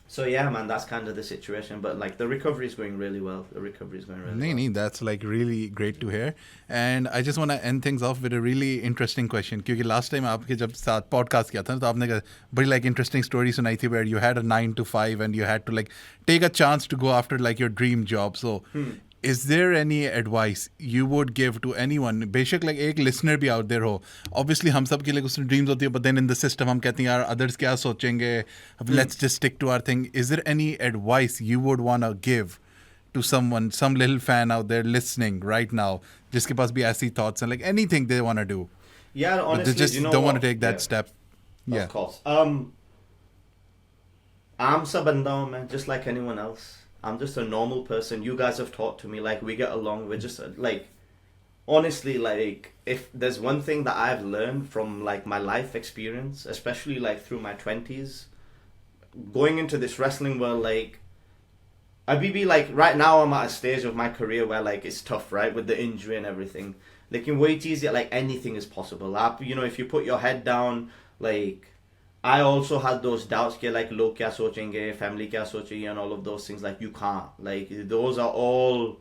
So yeah, man, that's kind of the situation. But like the recovery is going really well. No, that's like really great to hear. And I just want to end things off with a really interesting question. Because last time आपके जब साथ podcast किया था तो आपने बड़ी like interesting story सुनाई थी where you had a 9 to 5 and you had to like take a chance to go after like your dream job. So is there any advice you would give to anyone? बेशक like एक listener भी out there हो. Obviously हम सब के लिए कुछ dreams होती है, but then in the system हम कहते हैं यार others क्या सोचेंगे? Let's just stick to our thing. Is there any advice you would wanna give to someone, some little fan out there listening right now, जिसके पास भी ऐसी thoughts and like anything they wanna do? Yeah, honestly, but they just you know don't want what? to take that step. Yeah. Of course. I'm सा बंदा हूँ मैं, just like anyone else. I'm just a normal person. You guys have talked to me, like we get along. We're just like, honestly, like if there's one thing that I've learned from like my life experience, especially like through my 20s, going into this wrestling world, like I'd be like right now I'm at a stage of my career where like it's tough, right, with the injury and everything. Like in weight easy, like anything is possible. You know, if you put your head down, like I also had those doubts कि like लोग क्या सोचेंगे, family क्या सोचेंगे, and all of those things. Like you can't. Like those are all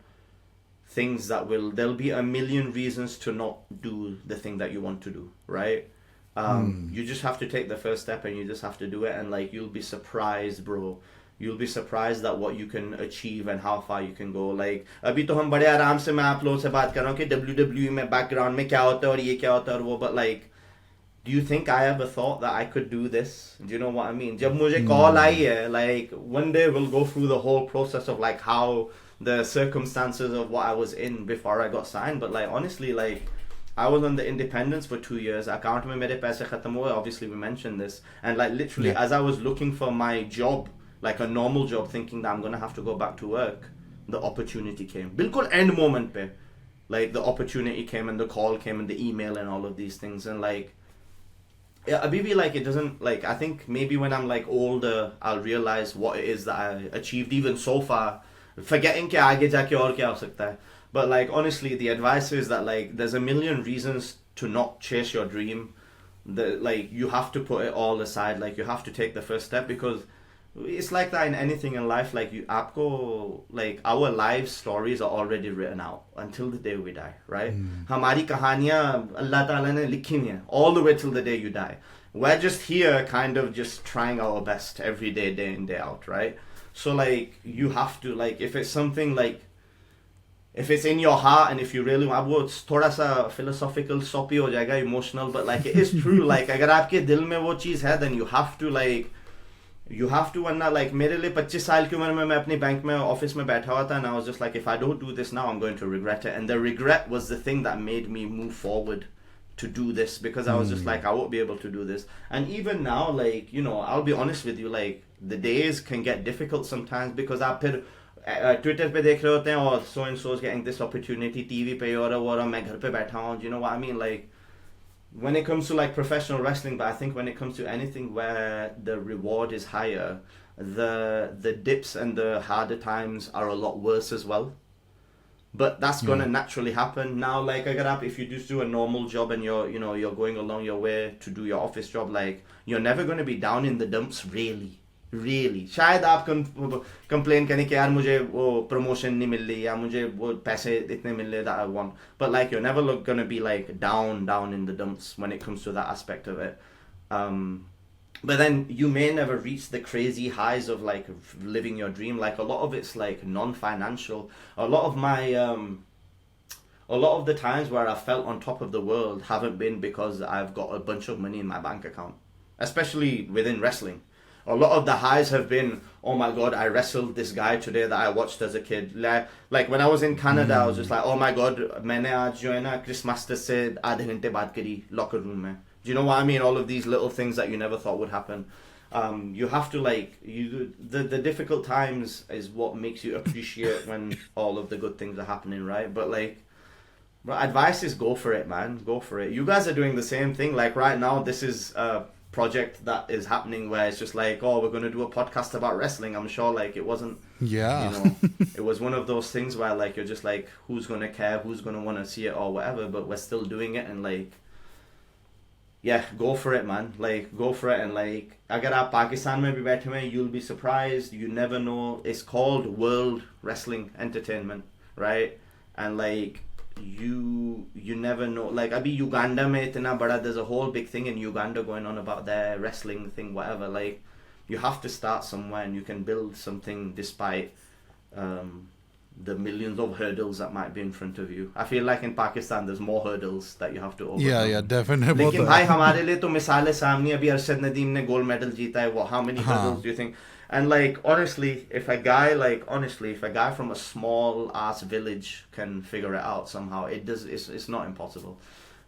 things that there'll be a million reasons to not do the thing that you want to do, right? You just have to take the first step and you just have to do it, and like you'll be surprised, bro. You'll be surprised at what you can achieve and how far you can go. Like अभी तो हम बड़े आराम से मैं आप लोगों से बात कर रहा हूँ कि WWE में background में क्या होता है और ये क्या होता है और वो, but like do you think I ever thought that I could do this? Do you know what I mean? जब मुझे call आई है, like one day we'll go through the whole process of like how the circumstances of what I was in before I got signed. But like honestly, like I was on the independence for 2 years. Account में मेरे पैसे खत्म हुए. Obviously we mentioned this, and like literally as I was looking for my job, like a normal job, thinking that I'm gonna have to go back to work, the opportunity came. बिल्कुल end moment पे, like the opportunity came and the call came and the email and all of these things, and like. Yeah, Abibi, like it doesn't, like I think maybe when I'm like older I'll realize what it is that I achieved even so far, forgetting कि आगे जाके और क्या हो सकता है. But like honestly, the advice is that like there's a million reasons to not chase your dream. Like you have to put it all aside. Like you have to take the first step, because it's like that in anything in life. Like आपको, like our life stories are already written out until the day we die, right? हमारी कहानियाँ अल्लाह ताला ने लिखी हुई हैं all the way till the day you die. We're just here kind of just trying our best every day, day in, day out, right? So like you have to, like if it's something like, if it's in your heart and if you really want, वो थोड़ा सा philosophical soppy हो जाएगा, emotional, but like it is true. Like अगर आपके दिल में वो चीज़ है, then you have to like, you have to. वरना like मेरे लिए 25 साल की उम्र में मैं अपनी बैंक में ऑफिस में बैठा हुआ था, and I was just like, if I don't do this now I'm going to regret it. And the regret was the thing that made me move forward to do this, because I was just like, I won't be able to do this. And even now, like, you know, I'll be honest with you, like the days can get difficult sometimes, because आप फिर Twitter पे देख रहे होते हैं और so and so is getting this opportunity, TV पे और मैं घर पे बैठा हूँ. You know what I mean? Like when it comes to like professional wrestling, but I think when it comes to anything where the reward is higher, the dips and the harder times are a lot worse as well. But that's gonna naturally happen. Now, like if you just do a normal job and you're going along your way to do your office job, like you're never gonna be down in the dumps, really. शायद आप complain करें कि यार मुझे वो promotion नहीं मिल रही या मुझे वो पैसे इतने मिल रहे that I want, but like you're never gonna be like down in the dumps when it comes to that aspect of it. But then you may never reach the crazy highs of like living your dream. Like a lot of it's like non-financial. A lot of the times where I felt on top of the world haven't been because I've got a bunch of money in my bank account, especially within wrestling. A lot of the highs have been, oh my god, I wrestled this guy today that I watched as a kid. Like when I was in Canada, I was just like, oh my god, मैंने आज जो है ना Chris Masters से आधे घंटे बात करी locker room में. Do you know what I mean? All of these little things that you never thought would happen. You have to like, the difficult times is what makes you appreciate when all of the good things are happening, right? But like, advice is go for it, man. Go for it. You guys are doing the same thing. Like right now, this is a project that is happening where it's just like, oh, we're going to do a podcast about wrestling. I'm sure like it wasn't, yeah, you know, it was one of those things where like, you're just like, who's going to care? Who's going to want to see it or whatever? But we're still doing it, and like, yeah, go for it, man. Like, go for it. And like, अगर आप पाकिस्तान में भी बैठे हुए, you'll be surprised. You never know. It's called World Wrestling Entertainment, right? And like, you never know. Like, अभी Uganda में इतना बड़ा, there's a whole big thing in Uganda going on about their wrestling thing, whatever. Like, you have to start somewhere, and you can build something despite the millions of hurdles that might be in front of you. I feel like in Pakistan there's more hurdles that you have to overcome. Yeah, definitely. लेकिन भाई हमारे लिए तो मिसाल है सामने अभी अरशद नदीम ने गोल्ड मेडल जीता है. How many hurdles do you think? And like honestly, if a guy from a small ass village can figure it out somehow, it's not impossible.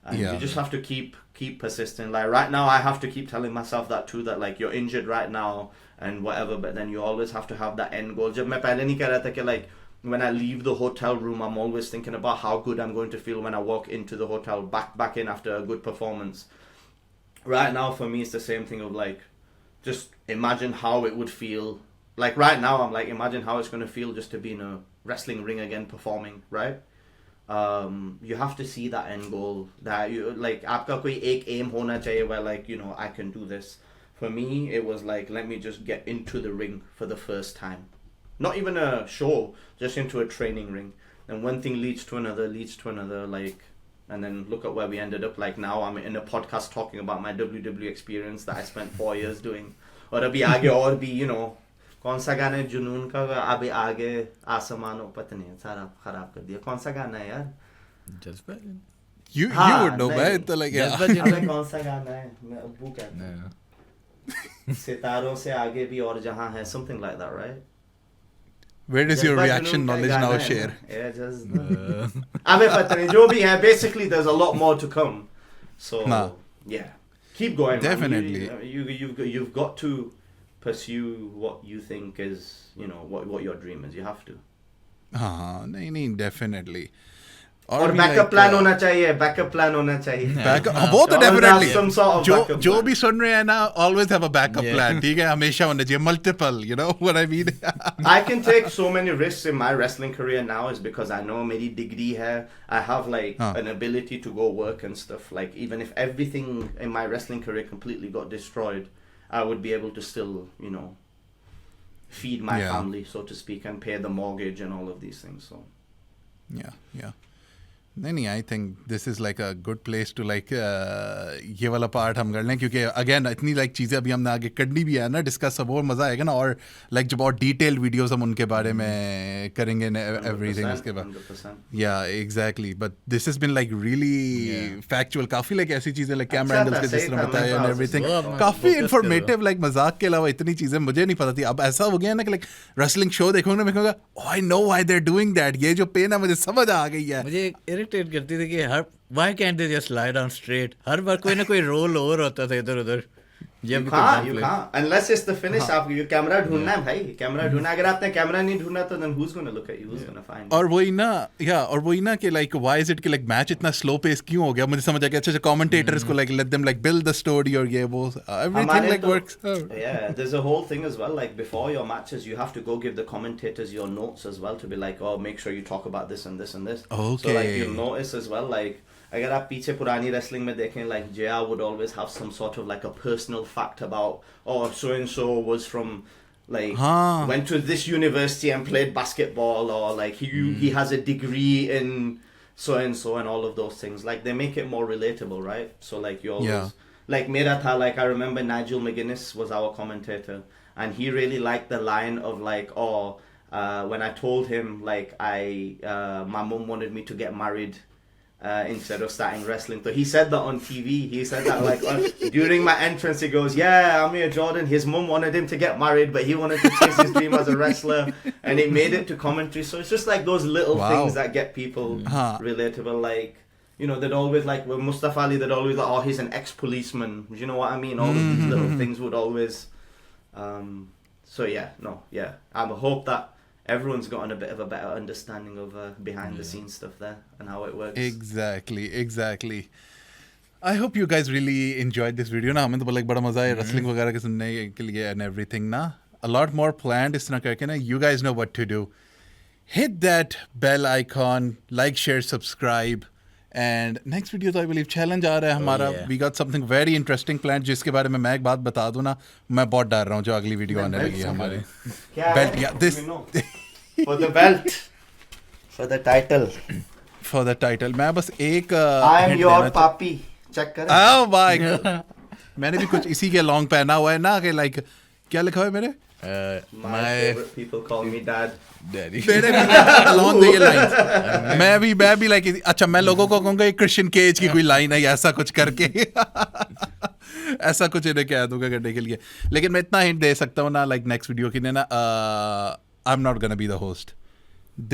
And you just have to keep persisting. Like right now I have to keep telling myself that too, that like you're injured right now and whatever, but then you always have to have that end goal. जब मैं पहले नहीं कह रहा था कि like when I leave the hotel room, I'm always thinking about how good I'm going to feel when I walk into the hotel back in after a good performance. Right now for me it's the same thing of like just imagine how it would feel. Like right now I'm like imagine how it's going to feel just to be in a wrestling ring again performing, right? You have to see that end goal, that you like आपका कोई एक aim होना चाहिए where like you know I can do this. For me it was like let me just get into the ring for the first time, not even a show, just into a training ring, and one thing leads to another like, and then look at where we ended up. Like now I'm in a podcast talking about my WWE experience that I spent 4 years doing. और अभी आगे और भी you know कौन सा गाना है जुनून का अभी आगे आसमानों पता नहीं सारा खराब कर दिया. कौन सा गाना है यार? जज्बा. You would know, man. तो like yeah. अबे कौन सा गाना है? मैं अब्बू कहता हूँ. सितारों से आगे भी और जहां है, something like that, right? Where does your reaction knowledge now share? Yeah, just अबे पता नहीं जो भी है. Basically there's a lot more to come. So yeah, keep going. Definitely. You've got to pursue what you think is, you know, what your dream is. You have to. हाँ नहीं definitely. और backup plan होना चाहिए. वो तो definitely some sort of backup जो plan. भी सुन रहे हैं ना always have a backup plan. ठीक है हमेशा होना चाहिए multiple. You know what I mean? I can take so many risks in my wrestling career now is because I know मेरी degree है. I have like an ability to go work and stuff. Like even if everything in my wrestling career completely got destroyed, I would be able to still, you know, feed my family, so to speak, and pay the mortgage and all of these things. So yeah. नहीं I think this is like a good place to like ये वाला part हम कर लें क्योंकि again इतनी like चीज़ें अभी हमने आगे करनी भी है ना डिस्कस सब और मज़ा आएगा ना और लाइक जब और डिटेल वीडियोस हम उनके बारे में करेंगे एवरीथिंग उसके बाद या exactly but this is been like really factual काफ़ी लाइक ऐसी चीज़ें लाइक कैमरा एंगल्स के जिस तरह बताया एंड एवरीथिंग काफ़ी इन्फॉर्मेटिव लाइक मजाक के अलावा इतनी चीज़ें मुझे नहीं पता थी. अब ऐसा हो गया ना कि लाइक रेसलिंग शो देखूंगा मैं कहूँगा I know why they are doing that. ये जो पेन है मुझे समझ आ गई है. मुझे इरिटेट करती थी कि हर why can't they just lie down straight? हर बार कोई ना कोई रोल और होता था इधर उधर. You can't unless it's the finish. आपको कैमरा ढूंढना है भाई. कैमरा ढूंढना. अगर आपने कैमरा नहीं ढूंढना तो then who's going to look at you? Who's going to find you? और वही ना कि like why is it कि like मैच इतना स्लो पेस क्यों हो गया. मुझे समझ आ गया अच्छा कमेंटेटर्स को like let them like build the story और ये वो everything like works. Yeah, there's a whole thing as well. Like before your matches, you have to go give the commentators your notes as well to be like, oh, make sure you talk about this and this and this. Okay. So like you'll notice as well like. अगर आप पीछे पुरानी wrestling में देखें like JR would always have some sort of like a personal fact about so and so was from like went to this university and played basketball or like he has a degree in so and all of those things. Like they make it more relatable, right? So like you always like mera tha, like I remember Nigel McGuinness was our commentator and he really liked the line of like when I told him like my mom wanted me to get married instead of starting wrestling. So he said that on TV. He said that like during my entrance he goes, yeah, Amir Jordan, his mum wanted him to get married but he wanted to chase his dream as a wrestler and it made it to commentary. So it's just like those little things that get people relatable. Like, you know, they'd always like with Mustafa Ali, they'd always like, oh, he's an ex-policeman. You know what I mean? All of these little things would always I hope that everyone's gotten a bit of a better understanding of behind the scenes stuff there and how it works. Exactly. I hope you guys really enjoyed this video. ना हमें तो like बड़ा मजा आया wrestling वगैरह के सुनने के लिए and everything ना. A lot more planned इस तरह करके ना. You guys know what to do. Hit that bell icon, like, share, subscribe. And next video तो I believe challenge आ रहा है हमारा. We got something very interesting planned जिसके बारे में मैं एक बात बता दूँ ना मैं बहुत डर रहा हूँ जो अगली वीडियो आने लगी है हमारी. Belt, yeah, this for the belt, for the title. मैं बस एक I am your papi. Check करें. Oh my God. मैंने भी कुछ इसी के लॉन्ग पहना हुआ है ना कि like क्या लिखा हुआ है मेरे My favorite people call me dad. daddy. मेरे भी along the lines मैं भी like अच्छा मैं लोगों को कहूँगा एक क्रिश्चियन केज की कोई लाइन है या ऐसा कुछ करके ऐसा कुछ इन्हें कह दूंगा करने के लिए लेकिन मैं इतना हिंट दे सकता हूँ ना लाइक नेक्स्ट वीडियो की ना I am not gonna be the host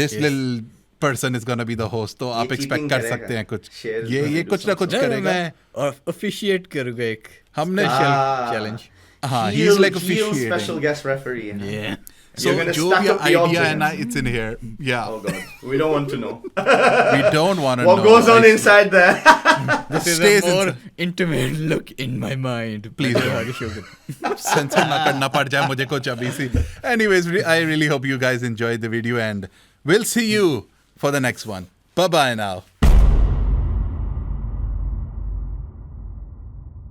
this little person is gonna be the host तो आप एक्सपेक्ट कर सकते हैं कुछ ये कुछ ना कुछ करेगा मैं ऑफिशिएट करूंगा एक हमने चैलेंज हाँ he is like He'll special officiating guest referee. yeah so You're gonna जो stack भी up the idea है odds ना again. it's in here yeah Oh god, we don't want to know we don't want to what know goes on I- inside there. this is Stays a more intimate look in my mind Please Better don't. आगे show करो। censor ना करना पड़ जाए मुझे कुछ अभी से anyways I really hope you guys enjoyed the video and we'll see you for the next one bye bye now